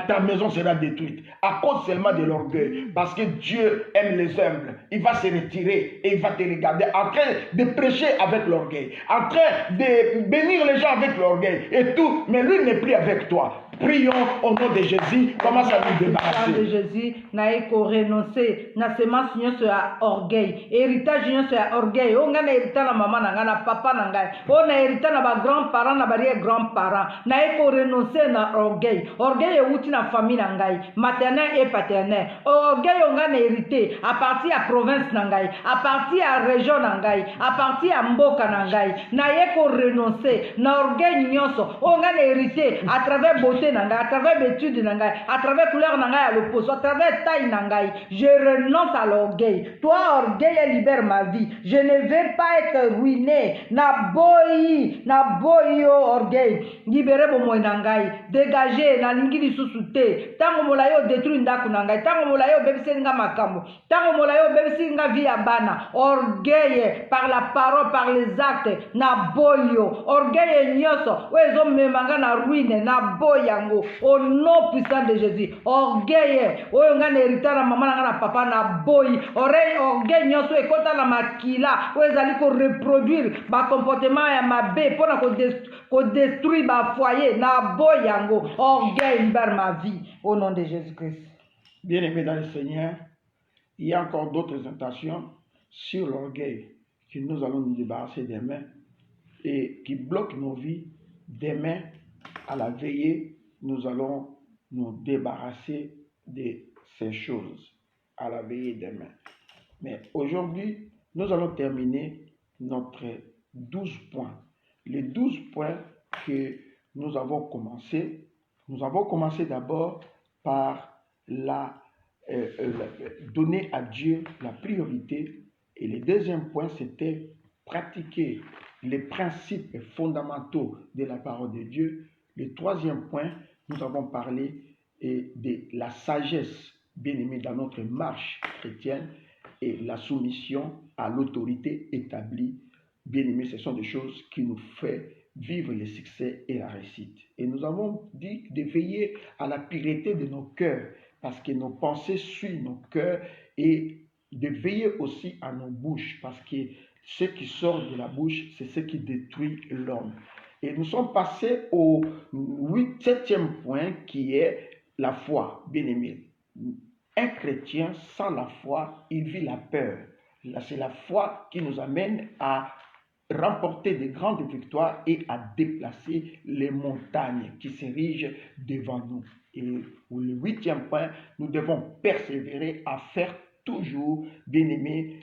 Ta maison sera détruite à cause seulement de l'orgueil. Parce que Dieu aime les humbles. Il va se retirer et il va te regarder en train de prêcher avec l'orgueil, en train de bénir les gens avec l'orgueil et tout, mais lui n'est plus avec toi. Prions au nom de Jésus. Commence à nous débarrasser. Au nom de Jésus, naïko renoncer, na semence sur orgueil, héritage sur orgueil. On a hérité na maman na na papa na ngai. On a hérité na ba grands-parents na barrière grands-parents. Naïko renoncer na orgueil. Orgueil est outil na famille na ngai, maternelle et paternelle. Orgueil on a hérité à partir à province na ngai, à partir à région na ngai, à partir à mboka na ngai. Naïko renoncer na orgueil nyonso. On a hérité à travers beauté à travers l'étude, à travers couleur à l'opposé, à travers taille nangai. Je renonce à l'orgueil. Toi, orgueil, libère ma vie. Je ne vais pas être ruiné. Na boyi orgueil. Libérez mon nangai. Dégagez na lingili susute. Tango molayo détruit ndaku nangai. Tango molayo bebisenga makambo. Tango molayo bebisenga via bana. Orgueil par la parole, par les actes. Na boyo. Orgueil nyoso. Wezo memanga na ruine. Na boya. Au nom puissant de Jésus, orgueil, oyonga hérita na maman na papa na boy, orgueil nyoso ekota na makila, oyezali ko reproduire ba comportement ya mabe pona ko détruire ba foyer na boy yango, orgueil libère ma vie au nom de Jésus-Christ. Bien-aimés dans le Seigneur, il y a encore d'autres intentions sur l'orgueil que nous allons nous débarrasser demain et qui bloquent nos vies. Demain, à la veillée, nous allons nous débarrasser de ces choses à la veillée demain. Mais aujourd'hui, nous allons terminer notre 12 points. Les 12 points que nous avons commencé. Nous avons commencé d'abord par donner à Dieu la priorité. Et le deuxième point, c'était pratiquer les principes fondamentaux de la parole de Dieu. Le troisième point, nous avons parlé de la sagesse, bien-aimée, dans notre marche chrétienne et la soumission à l'autorité établie. Bien-aimés, ce sont des choses qui nous font vivre le succès et la réussite. Et nous avons dit de veiller à la pureté de nos cœurs, parce que nos pensées suivent nos cœurs, et de veiller aussi à nos bouches, parce que ce qui sort de la bouche, c'est ce qui détruit l'homme. Et nous sommes passés au 7e point qui est la foi, bien-aimé. Un chrétien sans la foi, il vit la peur. C'est la foi qui nous amène à remporter de grandes victoires et à déplacer les montagnes qui s'érigent devant nous. Et au 8e point, nous devons persévérer à faire toujours, bien-aimé,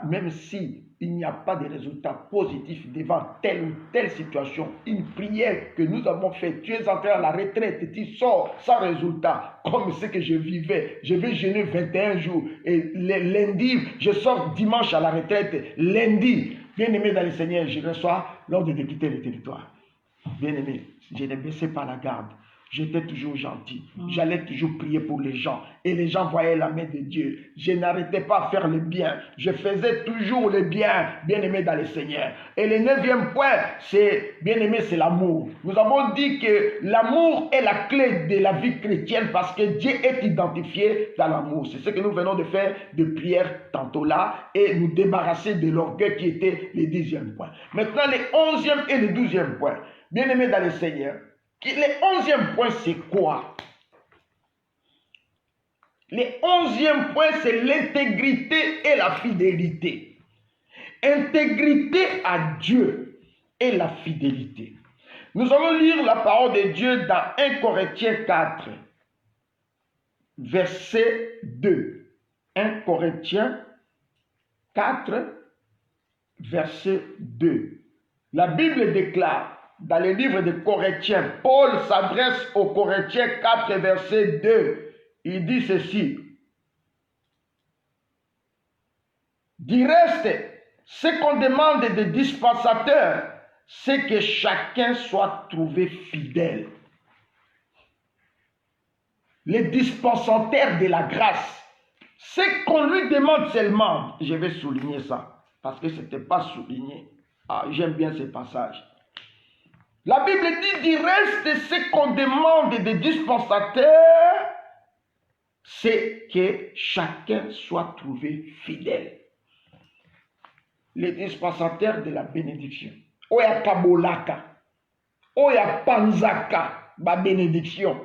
même si il n'y a pas de résultat positif devant telle ou telle situation, une prière que nous avons faite, tu es entré à la retraite, tu sors sans résultat, comme ce que je vivais. Je vais jeûner 21 jours et lundi, je sors dimanche à la retraite, lundi, bien-aimé dans le Seigneur, je reçois l'ordre de quitter le territoire. Bien-aimé, je ne baissais pas la garde. J'étais toujours gentil. J'allais toujours prier pour les gens. Et les gens voyaient la main de Dieu. Je n'arrêtais pas à faire le bien. Je faisais toujours le bien, bien-aimé dans le Seigneur. Et le 9e point, c'est, bien-aimé, c'est l'amour. Nous avons dit que l'amour est la clé de la vie chrétienne parce que Dieu est identifié dans l'amour. C'est ce que nous venons de faire de prière tantôt là et nous débarrasser de l'orgueil qui était le 10e point. Maintenant, le 11e et le 12e point. Bien-aimé dans le Seigneur. Le 11e point, c'est quoi? Le 11e point, c'est l'intégrité et la fidélité. Intégrité à Dieu et la fidélité. Nous allons lire la parole de Dieu dans 1 Corinthiens 4, verset 2. 1 Corinthiens 4, verset 2. La Bible déclare, dans le livre de Corinthiens, Paul s'adresse aux Corinthiens 4, verset 2. Il dit ceci. Du reste, ce qu'on demande des dispensateurs, c'est que chacun soit trouvé fidèle. Les dispensateurs de la grâce, ce qu'on lui demande seulement, je vais souligner ça, parce que ce n'était pas souligné. J'aime bien ce passage. La Bible dit, du reste, ce qu'on demande des dispensateurs, c'est que chacun soit trouvé fidèle. Les dispensateurs de la bénédiction. Oya kabolaka, oya panzaka, ba bénédiction.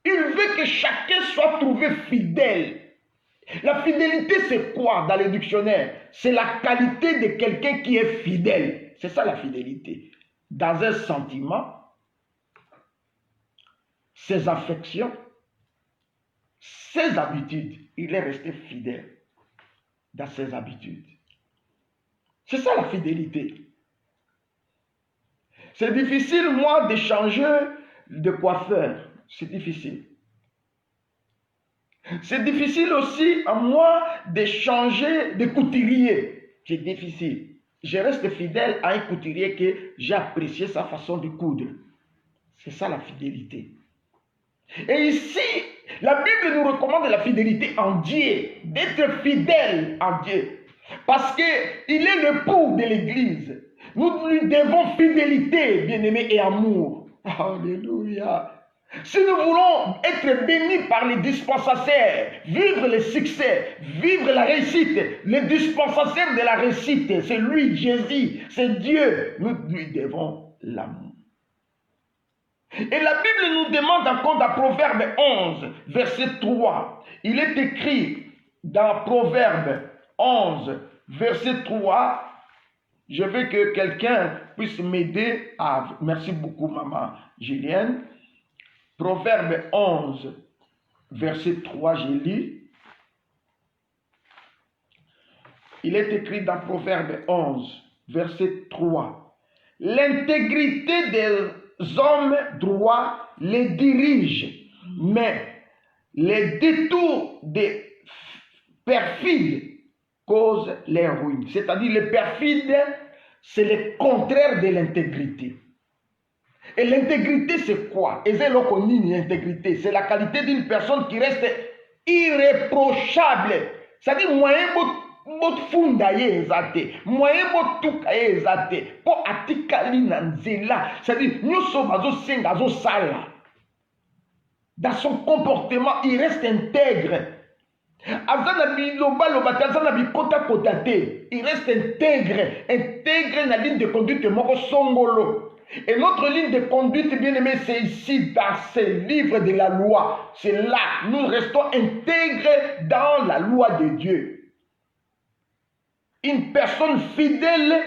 Il veut que chacun soit trouvé fidèle. La fidélité, c'est quoi dans le dictionnaire? C'est la qualité de quelqu'un qui est fidèle. C'est ça la fidélité. Dans un sentiment, ses affections, ses habitudes. Il est resté fidèle dans ses habitudes. C'est ça la fidélité. C'est difficile, moi, de changer de coiffeur. C'est difficile. C'est difficile aussi à moi de changer de couturier. C'est difficile. Je reste fidèle à un couturier que j'ai apprécié sa façon de coudre. C'est ça la fidélité. Et ici, la Bible nous recommande la fidélité en Dieu, d'être fidèle en Dieu. Parce qu'il est le l'époux de l'Église. Nous lui devons fidélité, bien-aimé, et amour. Alléluia. Si nous voulons être bénis par les dispensateurs, vivre le succès, vivre la réussite, les dispensateurs de la réussite, c'est lui, Jésus, c'est Dieu, nous lui devons l'amour. Et la Bible nous demande encore dans Proverbe 11, verset 3. Il est écrit dans Proverbe 11, verset 3. Je veux que quelqu'un puisse m'aider à... Merci beaucoup, maman Julienne. Proverbe 11, verset 3, je lis. Il est écrit dans Proverbe 11, verset 3. L'intégrité des hommes droits les dirige, mais les détours des perfides causent leur ruine. C'est-à-dire les perfides, c'est le contraire de l'intégrité. Et l'intégrité, c'est quoi? Et c'est l'intégrité. C'est la qualité d'une personne qui reste irréprochable. C'est-à-dire, moyen bot fundaye ezate, moyen bot tukaye ezate, po atikali nanzela. C'est-à-dire, nous sommes à senga zo sala. Dans son comportement, il reste intègre. Il reste intègre dans la ligne de conduite moko songolo. Et notre ligne de conduite, bien aimé, c'est ici, dans ce livre de la loi. C'est là, nous restons intègres dans la loi de Dieu. Une personne fidèle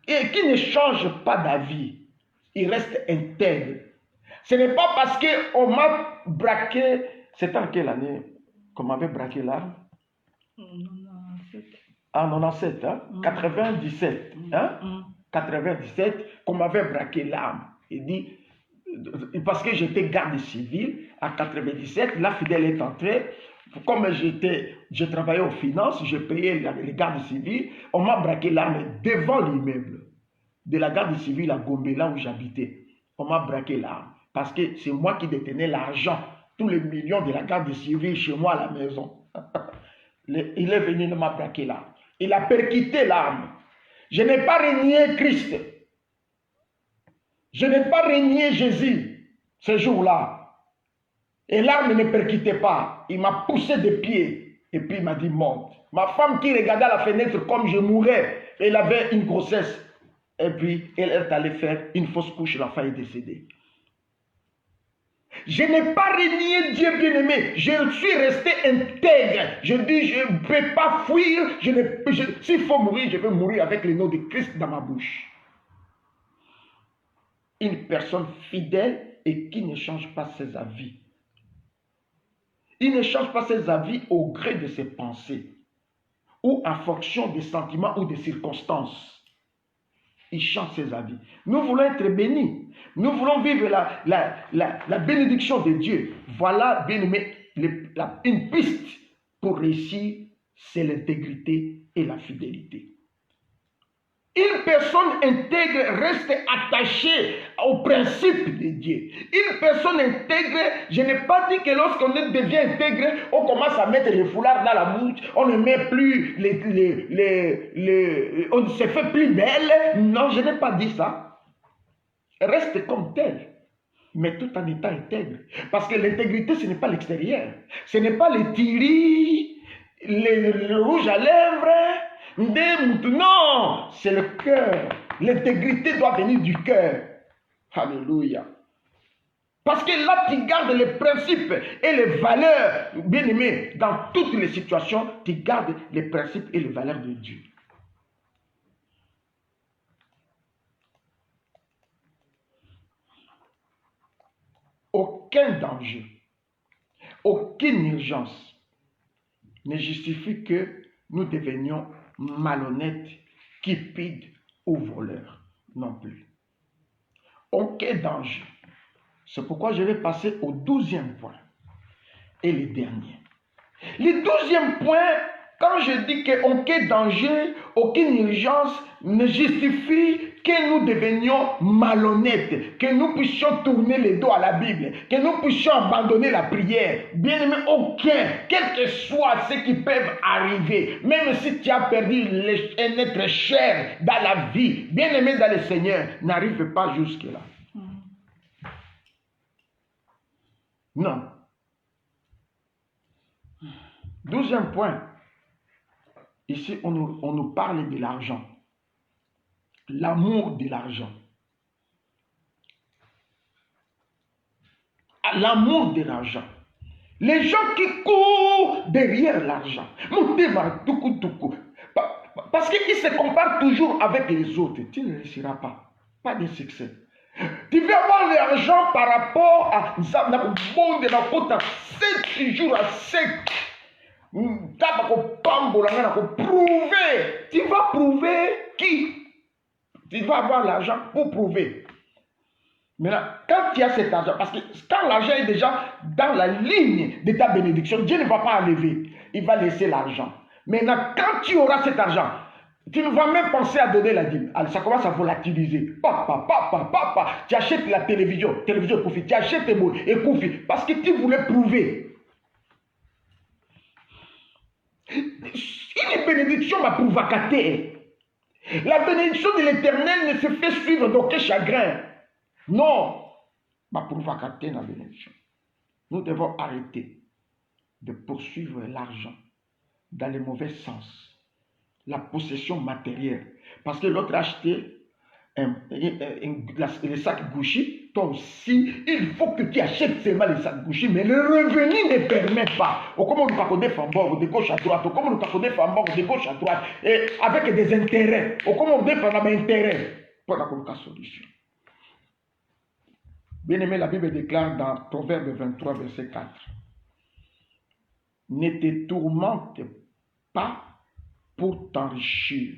et qui ne change pas d'avis, il reste intègre. Ce n'est pas parce qu'on m'a braqué. C'était en quelle année qu'on m'avait braqué l'arme? 97. En 97, hein? 97, hein? 97, qu'on m'avait braqué l'arme. Il dit, parce que j'étais garde civil, en 97, la fidèle est entrée. Comme je travaillais aux finances, je payais les gardes civils, on m'a braqué l'arme devant l'immeuble de la garde civile à Gombe, là où j'habitais. On m'a braqué l'arme parce que c'est moi qui détenais l'argent, tous les millions de la garde civile chez moi à la maison. Il est venu, il m'a braqué l'arme. Il a percuté l'arme. Je n'ai pas renié Christ. Je n'ai pas renié Jésus ce jour-là. Et l'arme ne percutait pas. Il m'a poussé des pieds. Et puis il m'a dit monte. Ma femme qui regardait à la fenêtre comme je mourais, elle avait une grossesse. Et puis elle est allée faire une fausse couche. L'enfant est décédé. Je n'ai pas renié Dieu bien-aimé. Je suis resté intègre. Je dis, je ne peux pas fuir. S'il faut mourir, je vais mourir avec le nom de Christ dans ma bouche. Une personne fidèle et qui ne change pas ses avis. Il ne change pas ses avis au gré de ses pensées ou en fonction des sentiments ou des circonstances. Il change ses avis. Nous voulons être bénis. Nous voulons vivre la bénédiction de Dieu. Voilà, bien aimé, une piste pour réussir, c'est l'intégrité et la fidélité. Une personne intègre reste attachée au principe de Dieu. Une personne intègre, je n'ai pas dit que lorsqu'on devient intègre, on commence à mettre les foulards dans la bouche, on ne met plus on ne se fait plus belle. Non, je n'ai pas dit ça. Reste comme tel, mais tout en étant intègre. Parce que l'intégrité, ce n'est pas l'extérieur. Ce n'est pas les tiris, le rouge à lèvres. Non, c'est le cœur. L'intégrité doit venir du cœur. Alléluia. Parce que là, tu gardes les principes et les valeurs, bien aimé, dans toutes les situations, tu gardes les principes et les valeurs de Dieu. Aucun danger, aucune urgence ne justifie que nous devenions malhonnêtes, cupides ou voleurs. Non plus. Aucun danger. C'est pourquoi je vais passer au 12e point. Et le dernier. Le 12e point, quand je dis qu'aucun danger, aucune urgence ne justifie que nous devenions malhonnêtes, que nous puissions tourner les dos à la Bible, que nous puissions abandonner la prière. Bien aimé, aucun, quel que soit ce qui peut arriver, même si tu as perdu un être cher dans la vie, bien aimé dans le Seigneur, n'arrive pas jusque-là. Non. 12e point. Ici, on nous parle de l'argent. L'amour de l'argent. L'amour de l'argent. Les gens qui courent derrière l'argent. Parce qu'ils se comparent toujours avec les autres. Tu ne réussiras pas. Pas de succès. Tu veux avoir l'argent par rapport à 7 jours à sec. Tu vas prouver qui? Tu vas avoir l'argent pour prouver. Maintenant, quand tu as cet argent, parce que quand l'argent est déjà dans la ligne de ta bénédiction, Dieu ne va pas enlever. Il va laisser l'argent. Maintenant, quand tu auras cet argent, tu ne vas même penser à donner la dîme. Alors, ça commence à volatiliser. Papa. Tu achètes la télévision Koufi. Tu achètes tes mots et Koufi. Parce que tu voulais prouver. Une bénédiction m'a prouvacaté. La bénédiction de l'Éternel ne se fait suivre d'aucun chagrin. Non. Ma prouvacaté la bénédiction. Nous devons arrêter de poursuivre l'argent dans le mauvais sens. La possession matérielle. Parce que l'autre a acheté le sac Gucci, toi aussi, il faut que tu achètes seulement le sac Gucci, mais le revenu ne permet pas. Comment nous parlons des femmes de gauche à droite, comment nous parlons des femmes de gauche à droite, et avec des intérêts. Comment nous parlons des intérêts pour la solution. Bien-aimé, la Bible déclare dans Proverbe 23, verset 4. Ne te tourmente pas pour t'enrichir.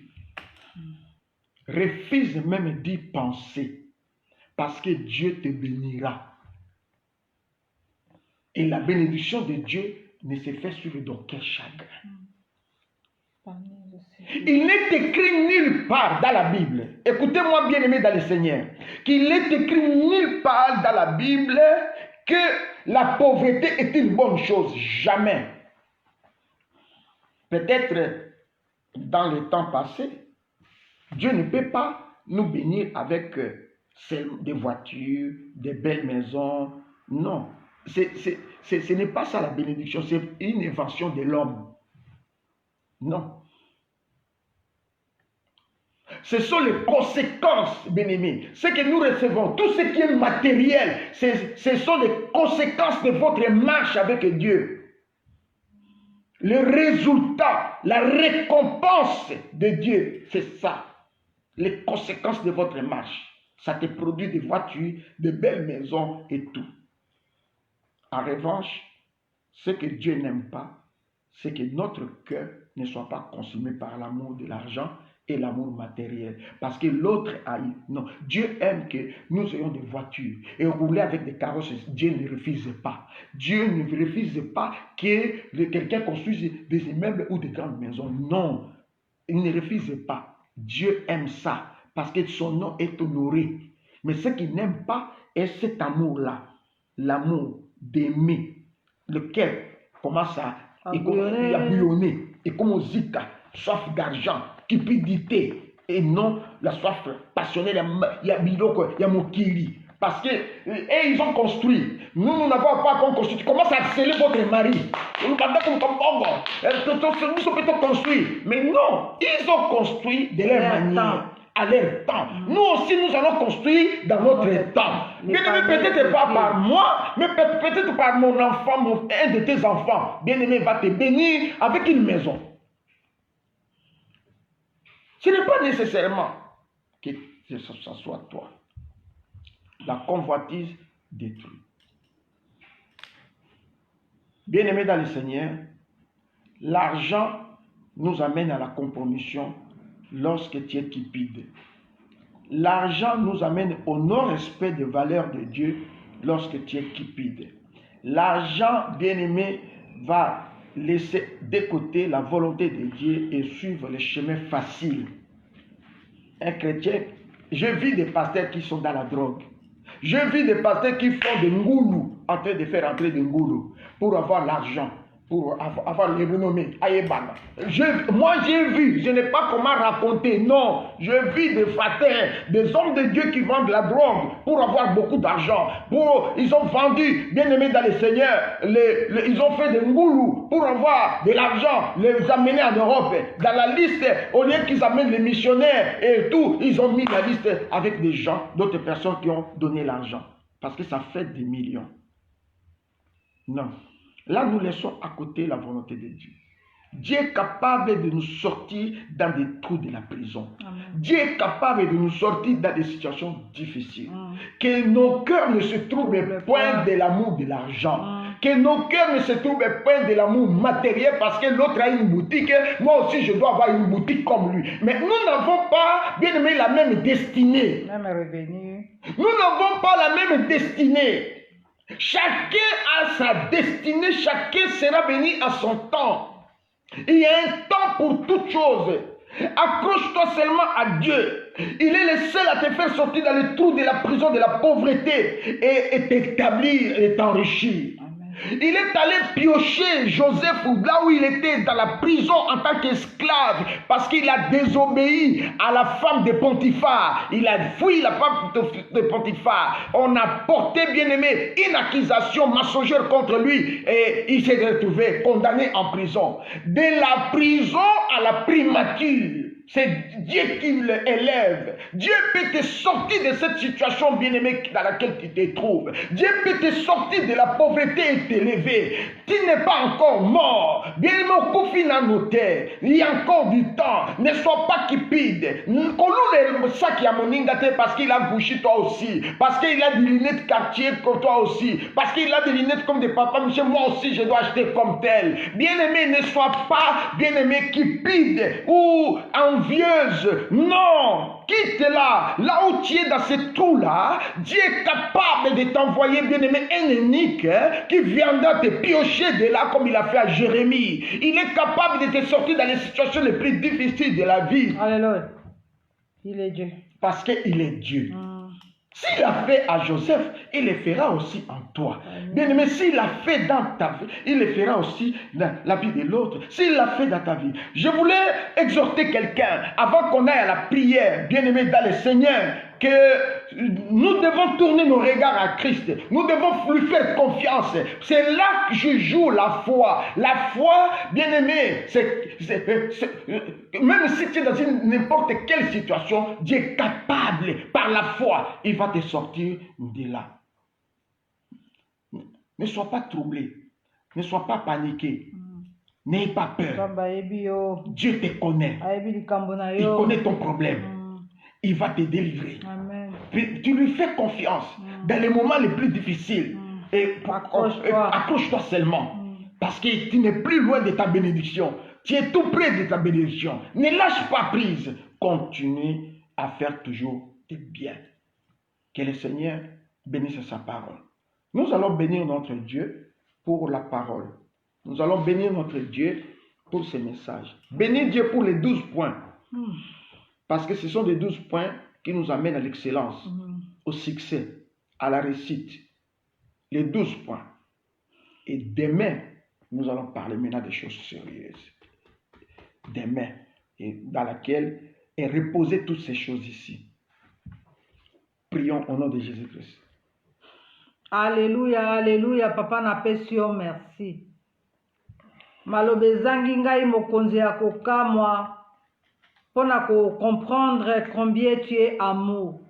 Refuse même d'y penser, parce que Dieu te bénira. Et la bénédiction de Dieu ne se fait sur d'aucun chagrin. Il n'est écrit nulle part dans la Bible, écoutez-moi bien aimé dans le Seigneur, qu'il n'est écrit nulle part dans la Bible que la pauvreté est une bonne chose. Jamais. Peut-être dans le temps passé, Dieu ne peut pas nous bénir avec des voitures, des belles maisons. Non, ce n'est pas ça la bénédiction, c'est une invention de l'homme. Non. Ce sont les conséquences, bien-aimés. Ce que nous recevons, tout ce qui est matériel, ce sont les conséquences de votre marche avec Dieu. Le résultat, la récompense de Dieu, c'est ça. Les conséquences de votre marche. Ça te produit des voitures, de belles maisons et tout. En revanche, ce que Dieu n'aime pas, c'est que notre cœur ne soit pas consumé par l'amour de l'argent et l'amour matériel. Parce que l'autre haït. Non, Dieu aime que nous ayons des voitures et rouler avec des carrosses. Dieu ne refuse pas. Dieu ne refuse pas que quelqu'un construise des immeubles ou des grandes maisons. Non, il ne refuse pas. Dieu aime ça parce que son nom est honoré. Mais ce qu'il n'aime pas est cet amour-là. L'amour d'aimer, lequel commence à bouillonner. Et comme aux zika, soif d'argent, cupidité, et non la soif passionnelle, il y a biloko, il y a mokili. Parce que, et ils ont construit. Nous n'avons pas encore construit. Tu commences à harceler votre mari. Nous peut-être construit. Mais non, ils ont construit de leur manière, à leur temps. Nous aussi, nous allons construire dans notre temps. Bien-aimé, peut-être pas par moi, mais peut-être par mon enfant, un de tes enfants. Bien-aimé va te bénir avec une maison. Ce n'est pas nécessairement que ce soit toi. La convoitise détruit. Bien-aimés dans le Seigneur, l'argent nous amène à la compromission lorsque tu es cupide. L'argent nous amène au non-respect des valeurs de Dieu lorsque tu es cupide. L'argent, bien-aimé, va laisser de côté la volonté de Dieu et suivre les chemins faciles. Un chrétien, je vis des pasteurs qui sont dans la drogue. Je vis des pasteurs qui font des ngoulous, en train de faire entrer des ngoulous pour avoir l'argent, pour avoir les renommées. Moi j'ai vu, je n'ai pas comment raconter, non. Je vis des pasteurs, des hommes de Dieu qui vendent la drogue pour avoir beaucoup d'argent. Ils ont vendu, bien aimés dans le Seigneur, ils ont fait des ngoulous pour avoir de l'argent, les amener en Europe. Dans la liste, au lieu qu'ils amènent les missionnaires et tout, ils ont mis la liste avec des gens, d'autres personnes qui ont donné l'argent. Parce que ça fait des millions. Non. Là, nous laissons à côté la volonté de Dieu. Dieu est capable de nous sortir dans des trous de la prison. Amen. Dieu est capable de nous sortir dans des situations difficiles. Que nos cœurs ne se trouvent point de l'amour de l'argent. Que nos cœurs ne se trouvent point de l'amour matériel parce que l'autre a une boutique. Moi aussi, je dois avoir une boutique comme lui. Mais nous n'avons pas, bien aimé, la même destinée. Même revenu. Nous n'avons pas la même destinée. Chacun a sa destinée, chacun sera béni à son temps. Il y a un temps pour toute chose. Accroche-toi seulement à Dieu. Il est le seul à te faire sortir dans le trou de la prison, de la pauvreté et t'établir et t'enrichir. Il est allé piocher Joseph là où il était dans la prison en tant qu'esclave parce qu'il a désobéi à la femme de Potiphar. Il a fui la femme de Potiphar. On a porté, bien aimé, une accusation mensongère contre lui et il s'est retrouvé condamné en prison. De la prison à la primature, C'est Dieu qui l'élève. Dieu peut te sortir de cette situation, bien-aimé, dans laquelle tu te trouves. Dieu peut te sortir de la pauvreté et t'élever. Tu n'es pas encore mort. Bien-aimé, au Kofi Nanote, il y a encore du temps. Ne sois pas cupide. Ça qui a mon ingate parce qu'il a bouché toi aussi. Parce qu'il a des lunettes quartier comme toi aussi. Parce qu'il a des lunettes comme des papas. Monsieur, moi aussi, je dois acheter comme tel. Bien-aimé, ne sois pas, bien-aimé, cupide ou envieuse. Non, quitte-la. Là où tu es dans ce trou-là, Dieu est capable de t'envoyer, bien-aimé, un ennemi qui viendra te piocher de là comme il a fait à Jérémie. Il est capable de te sortir dans les situations les plus difficiles de la vie. Alléluia. Il est Dieu. Parce qu'il est Dieu. S'il a fait à Joseph, il le fera aussi en toi. Bien-aimé, s'il l'a fait dans ta vie, il le fera aussi dans la vie de l'autre. S'il l'a fait dans ta vie. Je voulais exhorter quelqu'un, avant qu'on aille à la prière, bien-aimé dans le Seigneur, que nous devons tourner nos regards à Christ. Nous devons lui faire confiance. C'est là que je joue la foi. La foi, bien-aimé, même si tu es dans n'importe quelle situation, Dieu est capable, par la foi, il va te sortir de là. Ne sois pas troublé. Ne sois pas paniqué. N'aie pas peur. Dieu te connaît. Il connaît ton problème. Il va te délivrer. Amen. Tu lui fais confiance dans les moments les plus difficiles. Et accroche-toi seulement. Parce que tu n'es plus loin de ta bénédiction. Tu es tout près de ta bénédiction. Ne lâche pas prise. Continue à faire toujours des biens. Que le Seigneur bénisse sa parole. Nous allons bénir notre Dieu pour la parole. Nous allons bénir notre Dieu pour ce message. Bénir Dieu pour les 12 points. Parce que ce sont les 12 points qui nous amènent à l'excellence, au succès, à la réussite. Les 12 points. Et demain, nous allons parler maintenant des choses sérieuses. Demain, et dans laquelle est reposées toutes ces choses ici. Prions au nom de Jésus-Christ. Alléluia, alléluia, papa napesio merci. Malobezangi ngai mokonzi ya kokamwa. Pour comprendre combien tu es amour.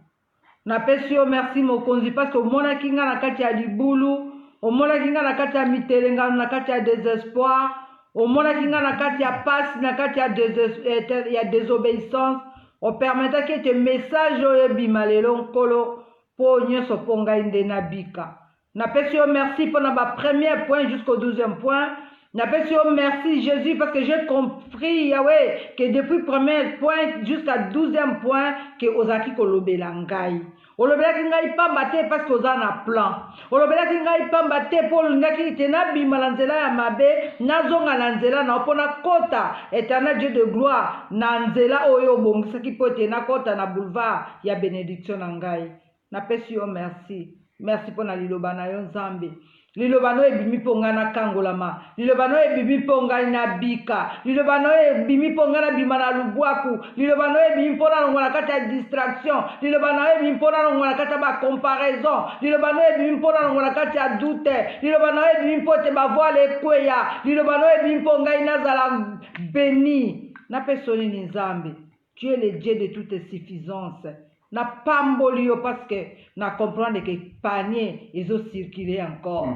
Napesi yo merci mokonzi parce que mona kinga na kati ya libulu, o mona kinga na kati ya mitelenga na kati ya désespoir, o mona kinga na kati ya passe na kati ya désobéissance, o permettre que tes messages oyo bimalelo nkolo po nyoso ponga inde na bika. Napesi yo merci pour na ba premier point jusqu'au 12e point. Napesi yo merci Jésus parce que j'ai compris Yahweh que depuis le premier point jusqu'à 12e point que ozaki kolobela ngai. Olobelaki ngai pamba te parce que oza na plan. Olobelaki ngai pamba te po olingaki te nabima na nzela ya mabe nazonga na nzela na opona kota éternel Dieu de gloire na nzela oyo obongisaki po te na kota na boulevard ya bénédiction na ngai. Napesi yo merci. Merci pour na liloba na yo Nzambe. Lilobano ebimi ponga na kangolama. Lilobano ebimi ponga na bika. Lilobano ebimi ponga na bima na lubwaku. Lilobano ebimi pona longo na kati ya distraction. Lilobano ebimi pona longo na kati ya ba comparaison. Lilobano ebimi pona longo na kati ya doute. Lilobano ebimi pote ba voile kweya. Lilobano ebimi ponga inazala béni. Na pesoni ni Nzambe. Tu es le Dieu de toute suffisance. Na pambolio parce que na comprendre que panier ils ont circulé encore.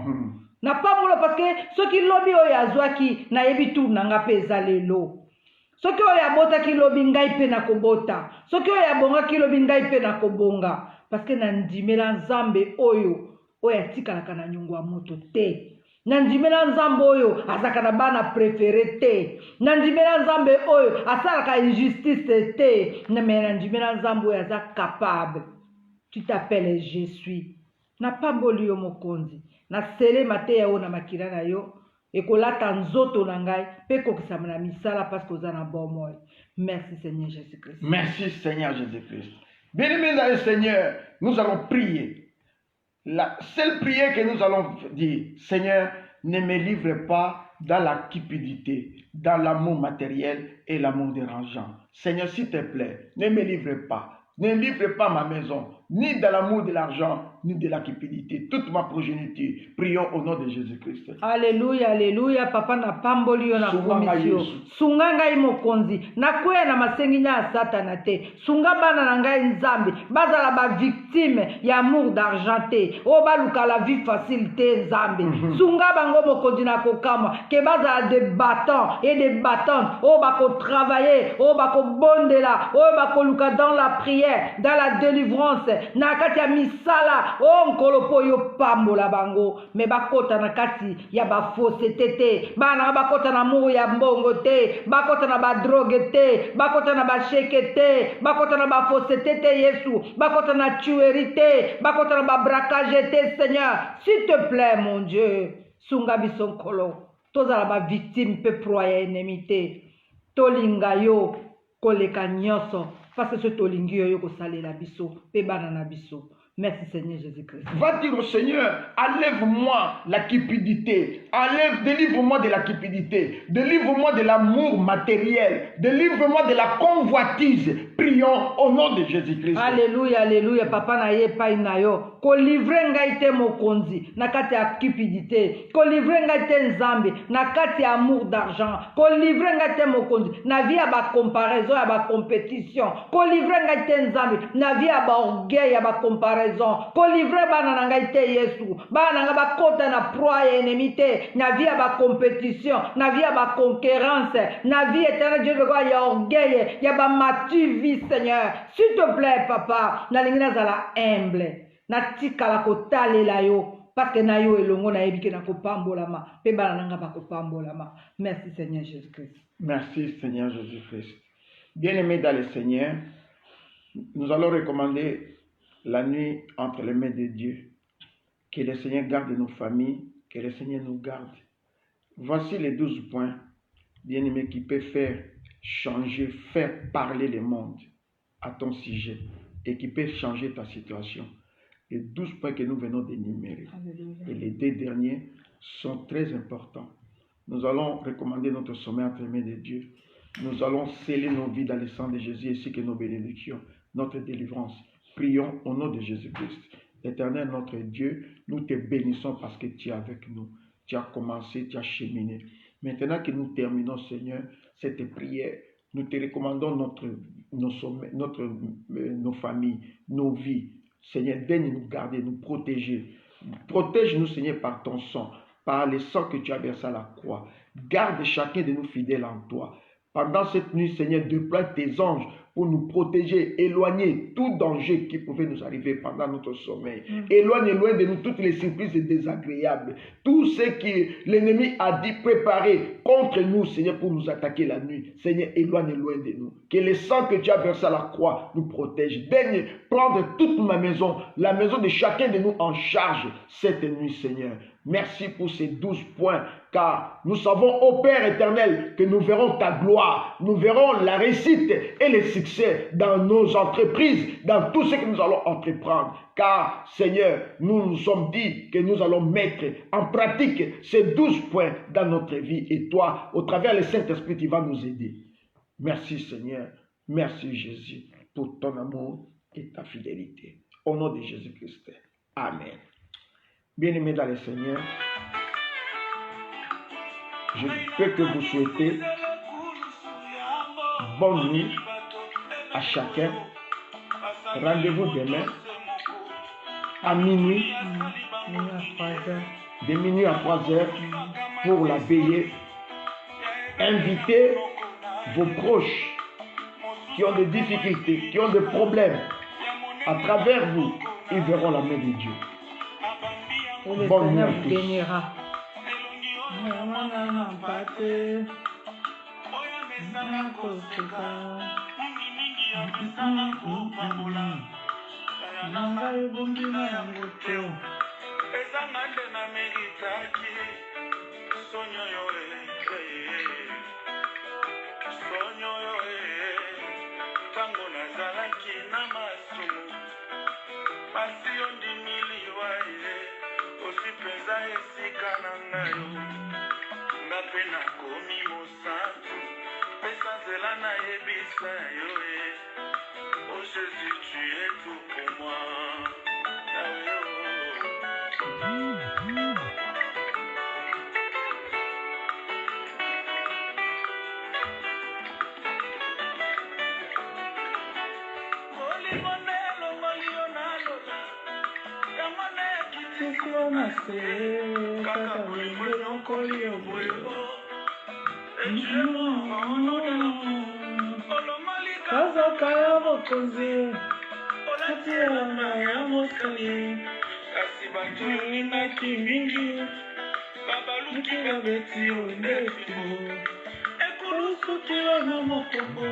Na pambolo parce que ceux qui lobby oyazwaki na yebi tout nanga peza lelo. Ceux qui oyabota ki lobby ngai pe na kobota. Ceux qui oyabonga ki lobby ngai pe na kobonga parce que na ndimela Nzambe oyo oyatika na nyungu wa moto te. Nandimela Nzambe oyo azaka na bana préféré te. Nandimela Nzambe oyo asalaka injustice te. Nandimela Nzambe oyo aza capable. Tu t'appelles je suis. Na pamboli yo mokonzi. Na sele mate ya na makila na yo. Ekolata nzoto na ngai. Pe kokisama na misala parce que oza na bon moi. Merci Seigneur Jésus-Christ. Merci Seigneur Jésus-Christ. Bien-aimés dans le Seigneur, nous allons prier. La seule prière que nous allons dire, Seigneur, ne me livre pas dans la cupidité, dans l'amour matériel et l'amour dérangeant. Seigneur, s'il te plaît, ne me livre pas. Ne livre pas ma maison. ni dans l'amour de l'argent, ni de la cupidité. Toute ma progéniture, prions au nom de Jésus-Christ. Alléluia, alléluia. Papa na pamboli yo na komisio. Sunga ngai mokonzi. Na kwea na masenginya ya satana te. Sunga bana na ngai nzambe. Bazala ba victime ya amour d'argent te. O baluka la vie facile te nzambe. Sunga bango mokonzi na kokama. Ke bazala des battants et des battantes. O bako travailler. O bako bondela. O bako luka dans la prière, dans la délivrance. Na kati ya misala. O nkolopo yo pambola bango. Me bakota na kati ya ba fausseté te. Bana bakota na mou ya mbongo te. Bakota na ba drogue te. Bakota na ba sheke te. Bakota na ba fausseté te Yesu. Bakota na tuerie te. Bakota na ba braquage te Seigneur. S'il te plaît mon Dieu. Sunga biso nkolo. Tozala ba victime pe proie ya ennemi te. Tolinga yo koleka nyonso. Parce que tolingi yo kosalela biso pe bana na biso. Merci Seigneur Jésus-Christ. Va dire au Seigneur, enlève-moi la cupidité, délivre-moi de la cupidité, délivre-moi de l'amour matériel, délivre-moi de la convoitise. Prions au nom de Jésus-Christ. Alléluia, alléluia. Papa na ye pa na yo. Ko livrer ngai te mokonzi na kati ya cupidité. Ko livrer ngai te nzambe na kati ya amour d'argent. Ko livrer ngai te mokonzi na vie ya ba comparaison ya ba compétition. Ko livrer ngai te nzambe na vie ya ba orgueil ya ba comparaison. Ko livrer bana na ngai te Yesu. Bana nga ba kota na proie ya ennemi te. Na vie ya ba compétition, na vie ya ba concurrence, na vie éternelle Dieu de gloire ya orgueil, ya ba matu vie Seigneur. S'il te plaît papa, na lingi nazala humble. Na tikala kotalela yo. Parce que na yo elongo na yebike na kopambolama. Pe bana nanga ba kopambolama. Merci Seigneur Jésus-Christ. Merci Seigneur Jésus-Christ. Bien-aimés dans le Seigneur, nous allons recommander la nuit entre les mains de Dieu. Que le Seigneur garde nos familles, que le Seigneur nous garde. Voici les 12 points, bien-aimés, qui peuvent faire changer, faire parler le monde à ton sujet et qui peuvent changer ta situation. Les 12 points que nous venons d'énumérer. Et les 2 derniers sont très importants. Nous allons recommander notre sommet entre les mains de Dieu. Nous allons sceller nos vies dans le sang de Jésus ainsi que nos bénédictions, notre délivrance. Prions au nom de Jésus-Christ. Éternel notre Dieu, nous te bénissons parce que tu es avec nous. Tu as commencé, tu as cheminé. Maintenant que nous terminons, Seigneur, cette prière, nous te recommandons nos familles, nos vies. Seigneur, daigne nous garder, nous protéger. Protège-nous, Seigneur, par ton sang, par le sang que tu as versé à la croix. Garde chacun de nous fidèles en toi. Pendant cette nuit, Seigneur, déploie tes anges pour nous protéger, éloigner tout danger qui pouvait nous arriver pendant notre sommeil. Éloigne loin de nous toutes les surprises désagréables. Tout ce que l'ennemi a dit préparer contre nous, Seigneur, pour nous attaquer la nuit. Seigneur, éloigne loin de nous. Que le sang que tu as versé à la croix nous protège. Daigne prendre toute ma maison, la maison de chacun de nous en charge cette nuit, Seigneur. Merci pour ces 12 points, car nous savons, ô Père éternel, que nous verrons ta gloire, nous verrons la réussite et le succès dans nos entreprises, dans tout ce que nous allons entreprendre. Car, Seigneur, nous nous sommes dit que nous allons mettre en pratique ces 12 points dans notre vie. Et toi, au travers le Saint-Esprit, tu vas nous aider. Merci, Seigneur. Merci, Jésus, pour ton amour et ta fidélité. Au nom de Jésus-Christ. Amen. Bien-aimés dans le Seigneur, je peux que vous souhaiter bonne nuit à chacun. Rendez-vous demain à minuit, de minuit à 3 heures pour la veillée. Invitez vos proches qui ont des difficultés, qui ont des problèmes. À travers vous, ils verront la main de Dieu. Et le Bonne Seigneur nuit à vous tous. bénira. Osipeza esika na ngayo nga mpe nakomi mosantu pesa nzela nayebisa yo Oh Jésus, tu es tout pour moi. kazakaya bokonzi olatiyelanga ya mosali kasi bato yolingaki mingi babaluki babeti yo ndetu ekulusuki wana mokongo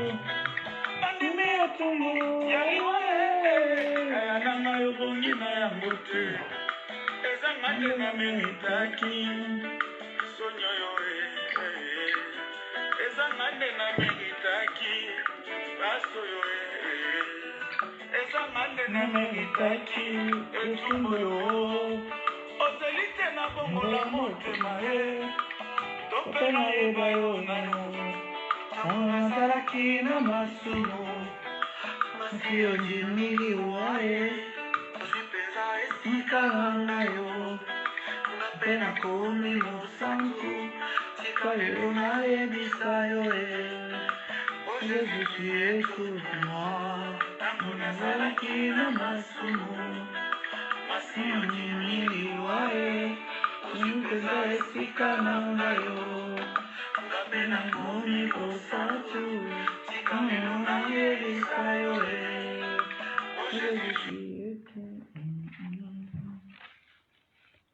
bandimi ya tumbu ya liwale ayananga yobongi na yango te ezanga nde na meritaki sonyo yo ezanga nde na meritaki baso yo ezanga nde na meritaki etumbu yo ozeli te na bongola motema tope nayeba yo nano nazalaki na masumu masi ondimiliwa nkanga yo mpe nakomi mosantu tika lelo nayebisa yo Jésus tu es tout pour moi ntango nazalaki na masumu masi ondimiliwa mpeza esika na yo ngape nakomi mosantu tika lelo nayebisa yo Jésus